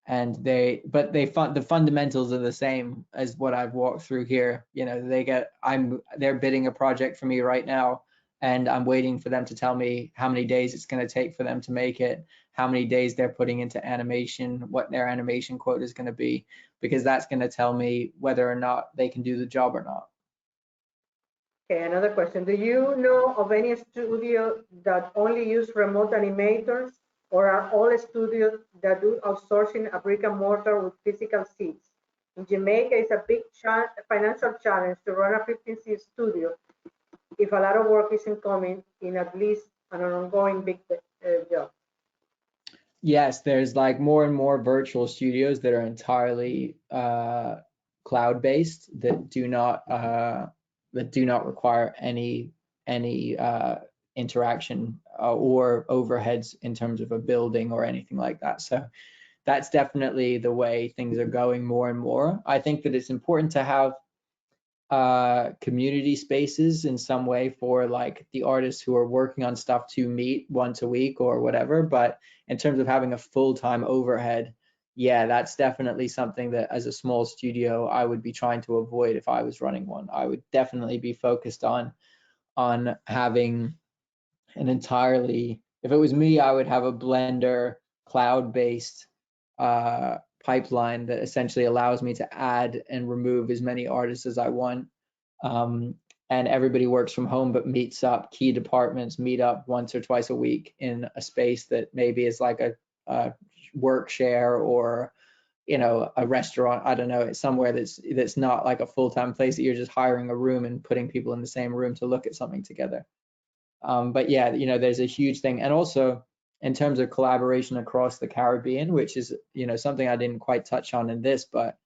And the fundamentals are the same as what I've walked through here. They're bidding a project for me right now, and I'm waiting for them to tell me how many days it's going to take for them to make it, how many days they're putting into animation, what their animation quota is going to be, because that's going to tell me whether or not they can do the job or not. Okay, another question. Do you know of any studio that only use remote animators, or are all studios that do outsourcing a brick and mortar with physical seats? In Jamaica, it's a big financial challenge to run a 15-seat studio if a lot of work isn't coming in, at least on an ongoing big job. Yes, there's like more and more virtual studios that are entirely cloud-based that do not require any interaction or overheads in terms of a building or anything like that. So that's definitely the way things are going more and more. I think that it's important to have community spaces in some way for like the artists who are working on stuff to meet once a week or whatever. But in terms of having a full-time overhead, yeah, that's definitely something that as a small studio, I would be trying to avoid if I was running one. I would definitely be focused on having an entirely, if it was me, I would have a Blender cloud-based pipeline that essentially allows me to add and remove as many artists as I want. And everybody works from home, but meets up, key departments meet up once or twice a week in a space that maybe is like a work share or a restaurant. I don't know, it's somewhere that's not like a full-time place that you're just hiring a room and putting people in the same room to look at something together. But yeah, there's a huge thing. And also in terms of collaboration across the Caribbean, which is, something I didn't quite touch on in this, but,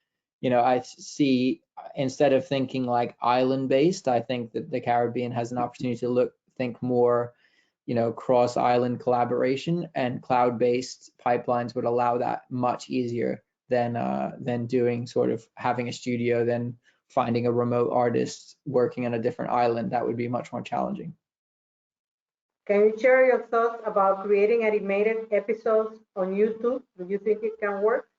I see, instead of thinking like island based, I think that the Caribbean has an opportunity to think more, cross island collaboration, and cloud-based pipelines would allow that much easier than doing sort of having a studio, then finding a remote artist working on a different island. That would be much more challenging. Can you share your thoughts about creating animated episodes on YouTube? Do you think it can work?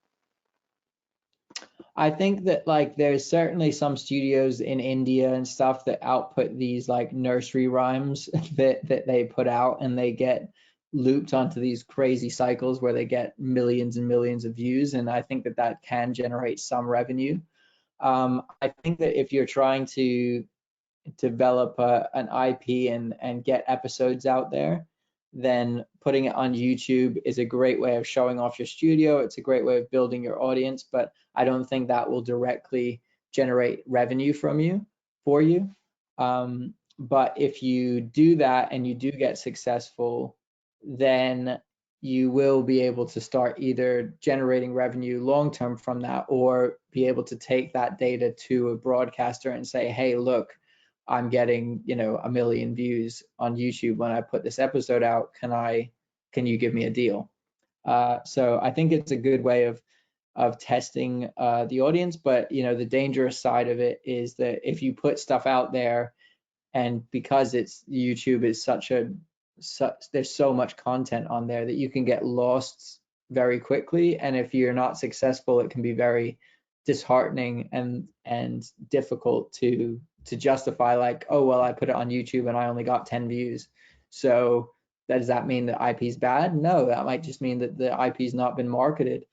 I think that like there's certainly some studios in India and stuff that output these like nursery rhymes that they put out, and they get looped onto these crazy cycles where they get millions and millions of views, and I think that can generate some revenue. I think that if you're trying to develop an IP and get episodes out there, then putting it on YouTube is a great way of showing off your studio. It's a great way of building your audience, but I don't think that will directly generate revenue for you. But if you do that and you do get successful, then you will be able to start either generating revenue long-term from that, or be able to take that data to a broadcaster and say, hey, look, I'm getting, 1 million views on YouTube when I put this episode out. Can you give me a deal? So I think it's a good way of testing the audience, but the dangerous side of it is that if you put stuff out there, and because it's YouTube is there's so much content on there that you can get lost very quickly, and if you're not successful, it can be very disheartening and difficult to justify, like, oh well, I put it on YouTube and I only got 10 views, so does that mean the IP is bad? No, that might just mean that the IP has not been marketed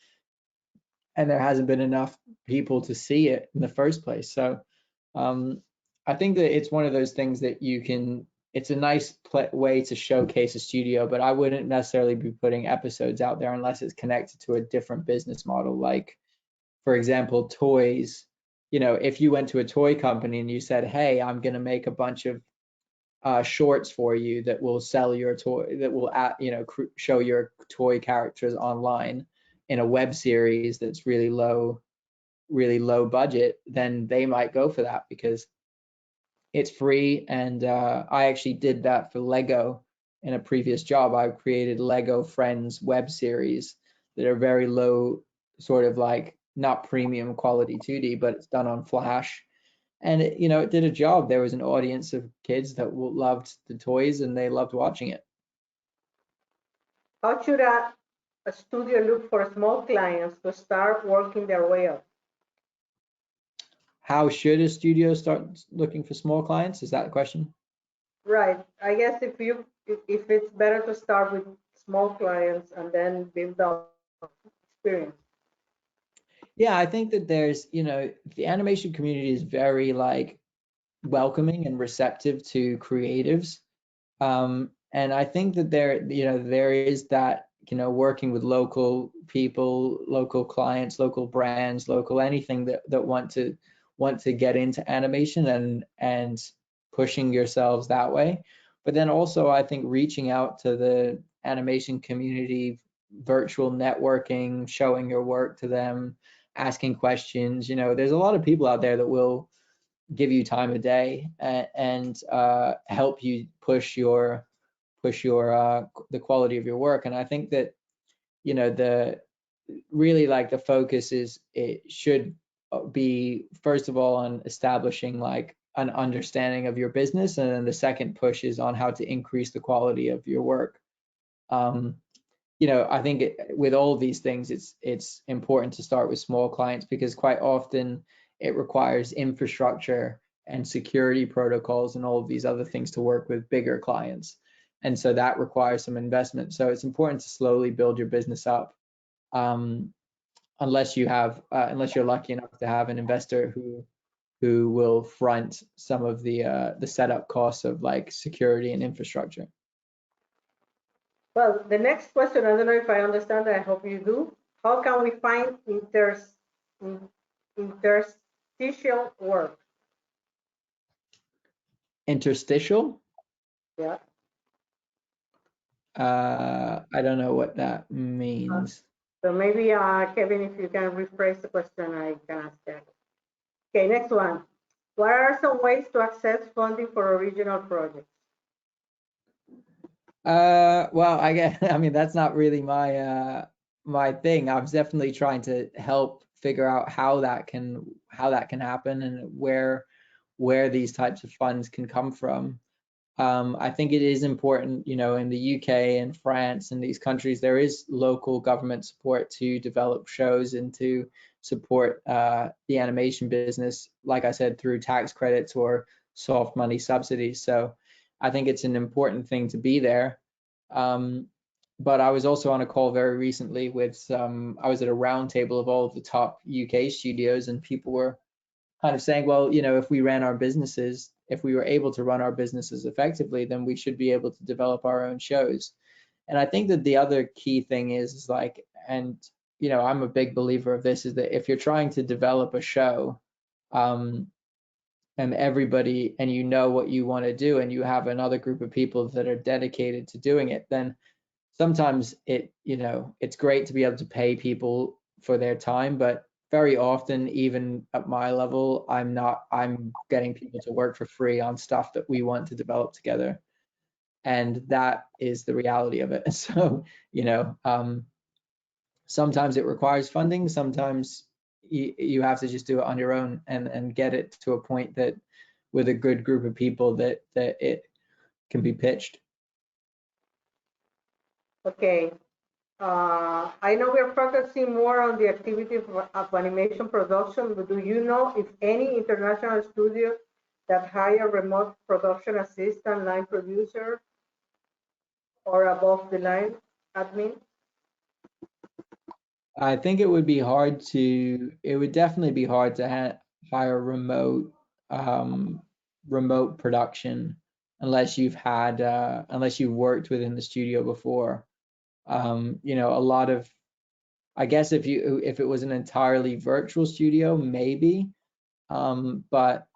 and there hasn't been enough people to see it in the first place. So I think that it's one of those things that it's a nice way to showcase a studio, but I wouldn't necessarily be putting episodes out there unless it's connected to a different business model. Like, for example, toys. If you went to a toy company and you said, hey, I'm going to make a bunch of shorts for you that will sell your toy, that will show your toy characters online in a web series that's really low budget, then they might go for that because it's free. And I actually did that for Lego in a previous job. I created Lego Friends web series that are very low, sort of like not premium quality 2D, but it's done on Flash. And it, you know, it did a job. There was an audience of kids that loved the toys and they loved watching it. How should a studio look for small clients to start working their way up? How should a studio start looking for small clients? Is that the question? Right. I guess if it's better to start with small clients and then build up experience. Yeah, I think that there's, you know, the animation community is very like welcoming and receptive to creatives. And I think that there is that, you know, working with local people, local clients, local brands, local anything that want to get into animation and pushing yourselves that way. But then also I think reaching out to the animation community, virtual networking, showing your work to them, asking questions. You know, there's a lot of people out there that will give you time of day and help you push the quality of your work. And I think that, you know, the really like the focus is it should be first of all on establishing like an understanding of your business, and then the second push is on how to increase the quality of your work. You know, I think with all of these things, it's important to start with small clients because quite often it requires infrastructure and security protocols and all of these other things to work with bigger clients. And so that requires some investment. So it's important to slowly build your business up, unless you're lucky enough to have an investor who will front some of the setup costs of like security and infrastructure. Well, the next question, I don't know if I understand, I hope you do. How can we find interstitial work? Interstitial? Yeah. I don't know what that means. So maybe, Kevin, if you can rephrase the question, I can ask that. Okay, next one. What are some ways to access funding for original projects? Well, I mean, that's not really my thing. I was definitely trying to help figure out how that can happen and where these types of funds can come from. I think it is important, you know, in the UK and France and these countries, there is local government support to develop shows and to support the animation business, like I said, through tax credits or soft money subsidies. So I think it's an important thing to be there. But I was also on a call very recently with I was at a roundtable of all of the top UK studios, and people were kind of saying, well, you know, if we were able to run our businesses effectively, then we should be able to develop our own shows. And I think that the other key thing is like, and you know, I'm a big believer of this, is that if you're trying to develop a show, and everybody, and you know what you want to do, and you have another group of people that are dedicated to doing it, then sometimes it's great to be able to pay people for their time, but very often, even at my level, I'm getting people to work for free on stuff that we want to develop together. And that is the reality of it. So, you know, sometimes it requires funding, sometimes you have to just do it on your own and get it to a point that with a good group of people that it can be pitched. Okay. I know we're focusing more on the activity of animation production, but do you know if any international studio that hire remote production assistant, line producer, or above the line admin? I think it would definitely be hard to hire remote production unless you've worked within the studio before. You know, I guess if it was an entirely virtual studio, maybe, but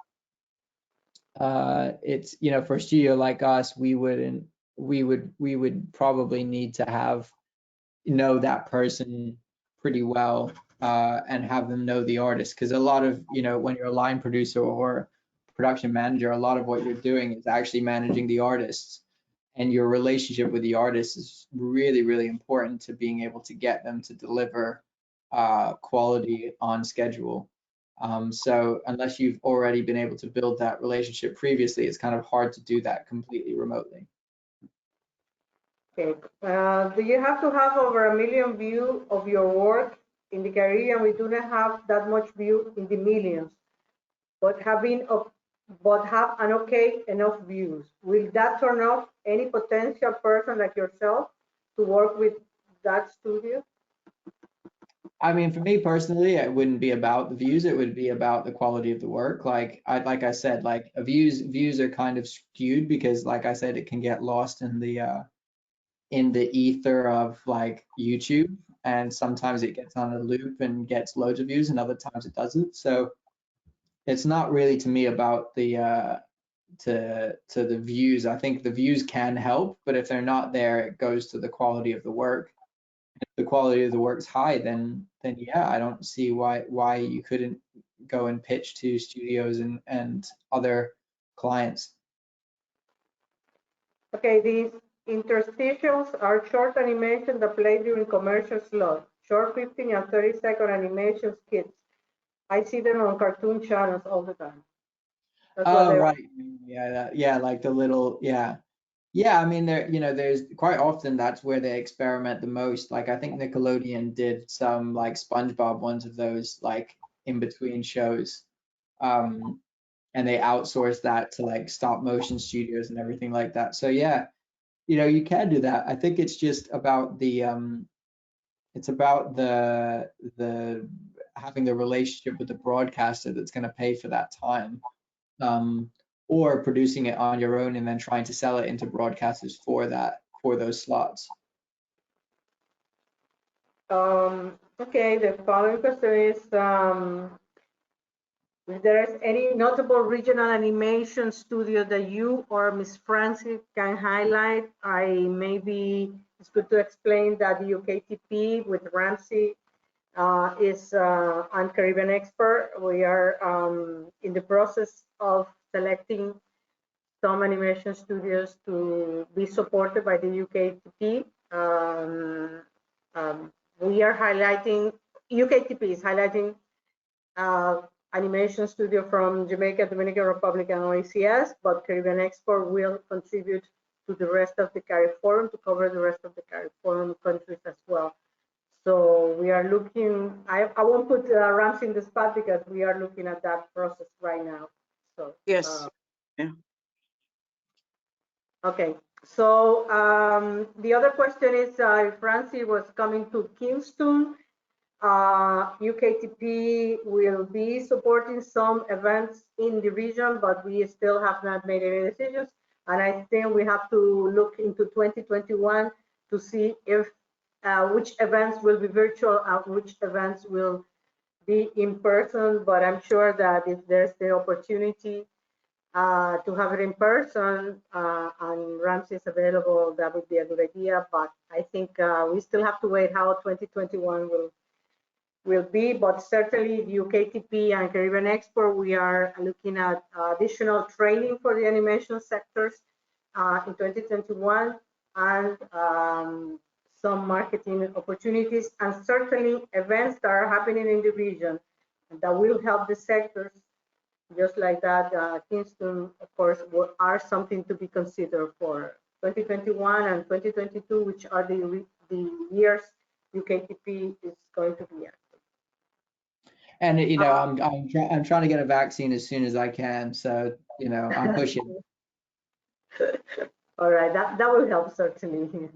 it's, you know, for a studio like us, we would probably need to know that person pretty well, and have them know the artist, because a lot of, you know, when you're a line producer or production manager, a lot of what you're doing is actually managing the artists. and your relationship with the artist is really, really important to being able to get them to deliver quality on schedule. So unless you've already been able to build that relationship previously, it's kind of hard to do that completely remotely. Okay. Do you have to have over 1 million views of your work? In the Caribbean, we do not have that much view in the millions, but have an okay enough views. Will that turn off any potential person like yourself to work with that studio? I mean, for me personally, it wouldn't be about the views. It would be about the quality of the work. Like I said, like views are kind of skewed because, like I said, it can get lost in the ether of like YouTube, and sometimes it gets on a loop and gets loads of views, and other times it doesn't. So it's not really to me about the to the views. I think the views can help, but if they're not there, it goes to the quality of the work. If the quality of the work's high, then yeah, I don't see why you couldn't go and pitch to studios and other clients. Okay, these interstitials are short animations that play during commercial slots, short 15 and 30-second animation skits. I see them on cartoon channels all the time. That's what Oh, they right. Yeah, like the little, yeah. I mean, there's quite often that's where they experiment the most. Like I think Nickelodeon did some like SpongeBob ones of those, like in between shows. And they outsourced that to like stop motion studios and everything like that. So yeah, you can do that. I think it's just about it's about the having the relationship with the broadcaster that's going to pay for that time. Or producing it on your own and then trying to sell it into broadcasters for those slots. Okay, the following question is, if there is any notable regional animation studio that you or Ms. Francis can highlight. Maybe it's good to explain that the UKTP with Ramsey is on Caribbean Expert. We are in the process of selecting some animation studios to be supported by the UKTP. We are highlighting, UKTP is highlighting animation studio from Jamaica, Dominican Republic, and OACS, but Caribbean Export will contribute to the rest of the CARIFORUM to cover the rest of the CARIFORUM countries as well. So we are looking, I won't put Ramsey in the spot because we are looking at that process right now. So Yes. Yeah. Okay, so the other question is if Francie was coming to Kingston, UKTP will be supporting some events in the region, but we still have not made any decisions. And I think we have to look into 2021 to see if which events will be virtual and which events will be in person. But I'm sure that if there's the opportunity to have it in person and Ramsey is available, that would be a good idea. But I think we still have to wait how 2021 will be. But certainly the UKTP and Caribbean Export, we are looking at additional training for the animation sectors in 2021 and some marketing opportunities and certainly events that are happening in the region that will help the sectors. Just like that, Kingston, of course, are something to be considered for 2021 and 2022, which are the years UKTP is going to be active. And I'm trying to get a vaccine as soon as I can, so I'm pushing. All right, that will help certainly.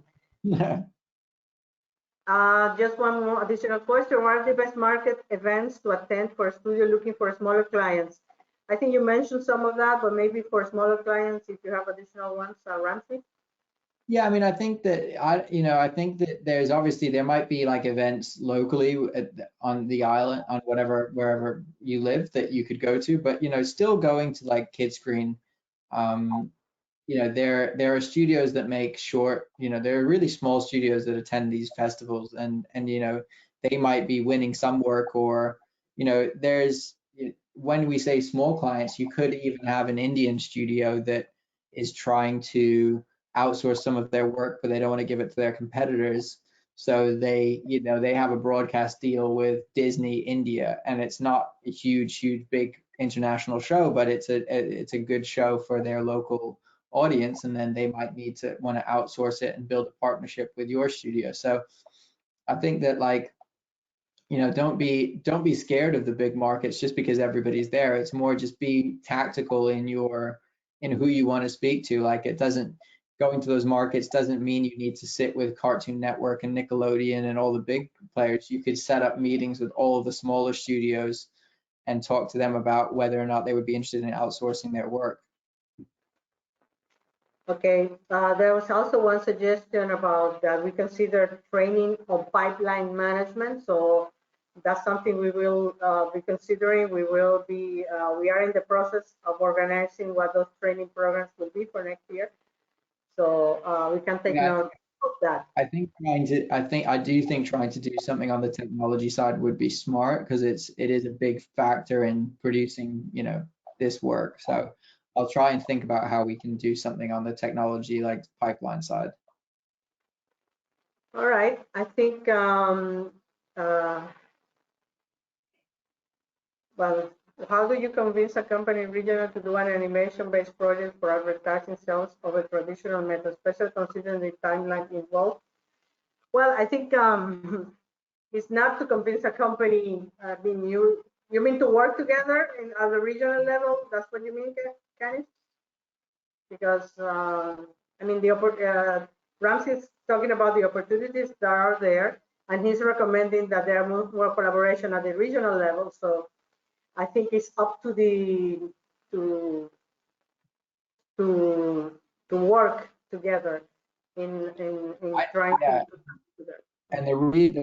Just one more additional question: what are the best market events to attend for a studio looking for smaller clients? I think you mentioned some of that, but maybe for smaller clients, if you have additional ones, Ramsey? Yeah, I mean, I think that there's obviously there might be like events locally on the island, on wherever you live that you could go to, but still going to like Kidscreen, there are studios that make short, there are really small studios that attend these festivals, and they might be winning some work, or there's, when we say small clients, you could even have an Indian studio that is trying to outsource some of their work, but they don't want to give it to their competitors. So they, they have a broadcast deal with Disney India, and it's not a huge, big international show, but it's a good show for their local audience. And then they might need to want to outsource it and build a partnership with your studio. So I think that, like, don't be scared of the big markets just because everybody's there. It's more just be tactical in who you want to speak to. Like, going to those markets doesn't mean you need to sit with Cartoon Network and Nickelodeon and all the big players. You could set up meetings with all of the smaller studios and talk to them about whether or not they would be interested in outsourcing their work. Okay, there was also one suggestion about that we consider training on pipeline management. So that's something we will be considering. We are in the process of organizing what those training programs will be for next year. So we can take note of that. I do think trying to do something on the technology side would be smart, because it is a big factor in producing, this work. So I'll try and think about how we can do something on the technology, like pipeline side. All right, I think well, how do you convince a company regional to do an animation-based project for advertising sales over traditional methods, especially considering the timeline involved? Well, I think it's not to convince a company. You mean to work together at the regional level? That's what you mean, Candice? Because I mean, Ramsey is talking about the opportunities that are there, and he's recommending that there are more collaboration at the regional level. So I think it's up to to work together in trying to do that. And the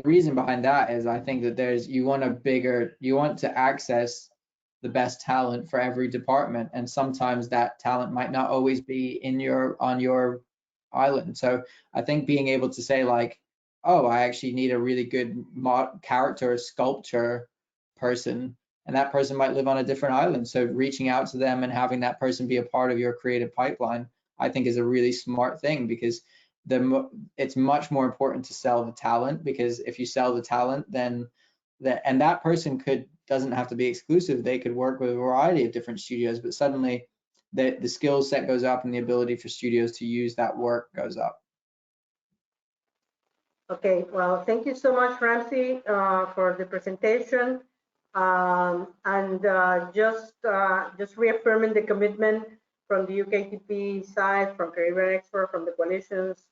reason behind that is, I think that you want to access the best talent for every department, and sometimes that talent might not always be on your island. So I think being able to say, like, oh, I actually need a really good character sculpture person, and that person might live on a different island. So reaching out to them and having that person be a part of your creative pipeline, I think, is a really smart thing, because it's much more important to sell the talent, because if you sell the talent, then that person doesn't have to be exclusive. They could work with a variety of different studios, but suddenly the skill set goes up and the ability for studios to use that work goes up. Okay, well, thank you so much, Ramsey, for the presentation. And just reaffirming the commitment from the UKTP side, from Caribbean Export, from the coalition's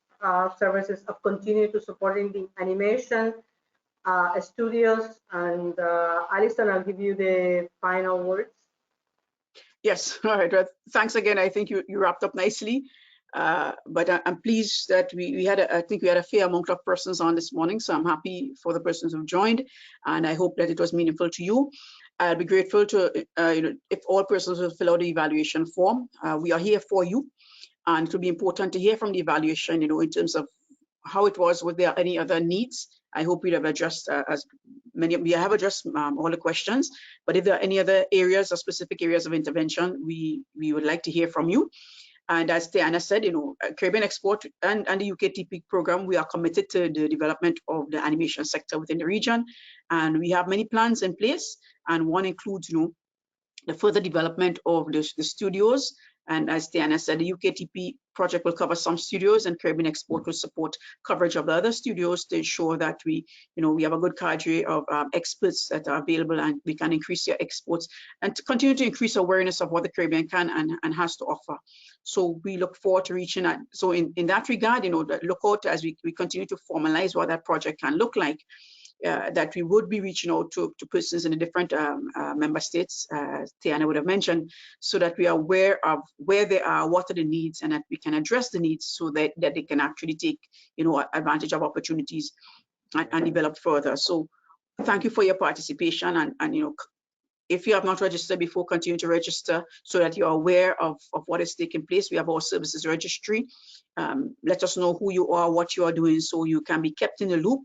services, of continue to supporting the animation studios. And Alison, I'll give you the final words. Yes, all right. Well, thanks again. I think you wrapped up nicely. But I'm pleased that I think we had a fair amount of persons on this morning, so I'm happy for the persons who joined, and I hope that it was meaningful to you. I'll be grateful to if all persons will fill out the evaluation form. We are here for you, and it will be important to hear from the evaluation, in terms of how it was. Were there any other needs? I hope we have addressed we have addressed all the questions, but if there are any other areas or specific areas of intervention, we would like to hear from you. And as Tiana said, Caribbean Export and the UKTP program, we are committed to the development of the animation sector within the region. And we have many plans in place. And one includes, the further development of the studios. And as Tiana said, the UKTP project will cover some studios, and Caribbean Export will support coverage of the other studios to ensure that we have a good cadre of experts that are available, and we can increase their exports and to continue to increase awareness of what the Caribbean can and has to offer. So we look forward to reaching out. So in that regard, look out as we continue to formalize what that project can look like. That we would be reaching out to persons in the different member states, Tiana would have mentioned, so that we are aware of where they are, what are the needs, and that we can address the needs so that they can actually take advantage of opportunities and develop further. So thank you for your participation, and if you have not registered before, continue to register so that you are aware of what is taking place. We have our services registry. Let us know who you are, what you are doing, so you can be kept in the loop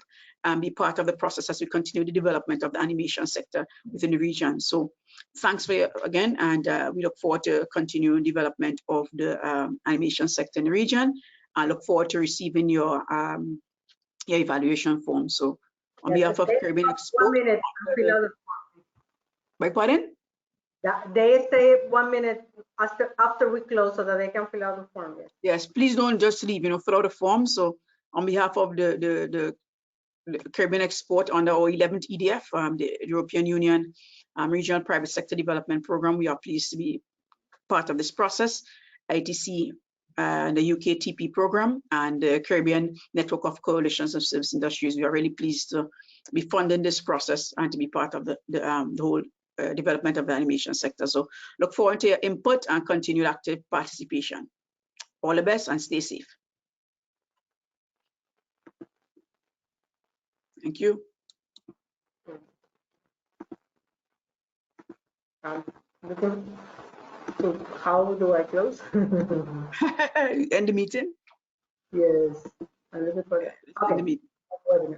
and be part of the process as we continue the development of the animation sector within the region. So thanks again, and we look forward to continuing development of the animation sector in the region. I look forward to receiving your evaluation form. So on behalf of Caribbean 1 Export, minute to fill out the beg pardon? they say 1 minute after we close so that they can fill out the form. Yes. Yes, please don't just leave, fill out a form. So on behalf of the Caribbean Export under our 11th EDF, the European Union Regional Private Sector Development Program, we are pleased to be part of this process. ITC, the UK TP program, and the Caribbean Network of Coalitions of Service Industries. We are really pleased to be funding this process and to be part of the whole development of the animation sector. So look forward to your input and continued active participation. All the best and stay safe. Thank you. So how do I close? End the meeting. Yes. I'm looking for that. End the meeting. Okay.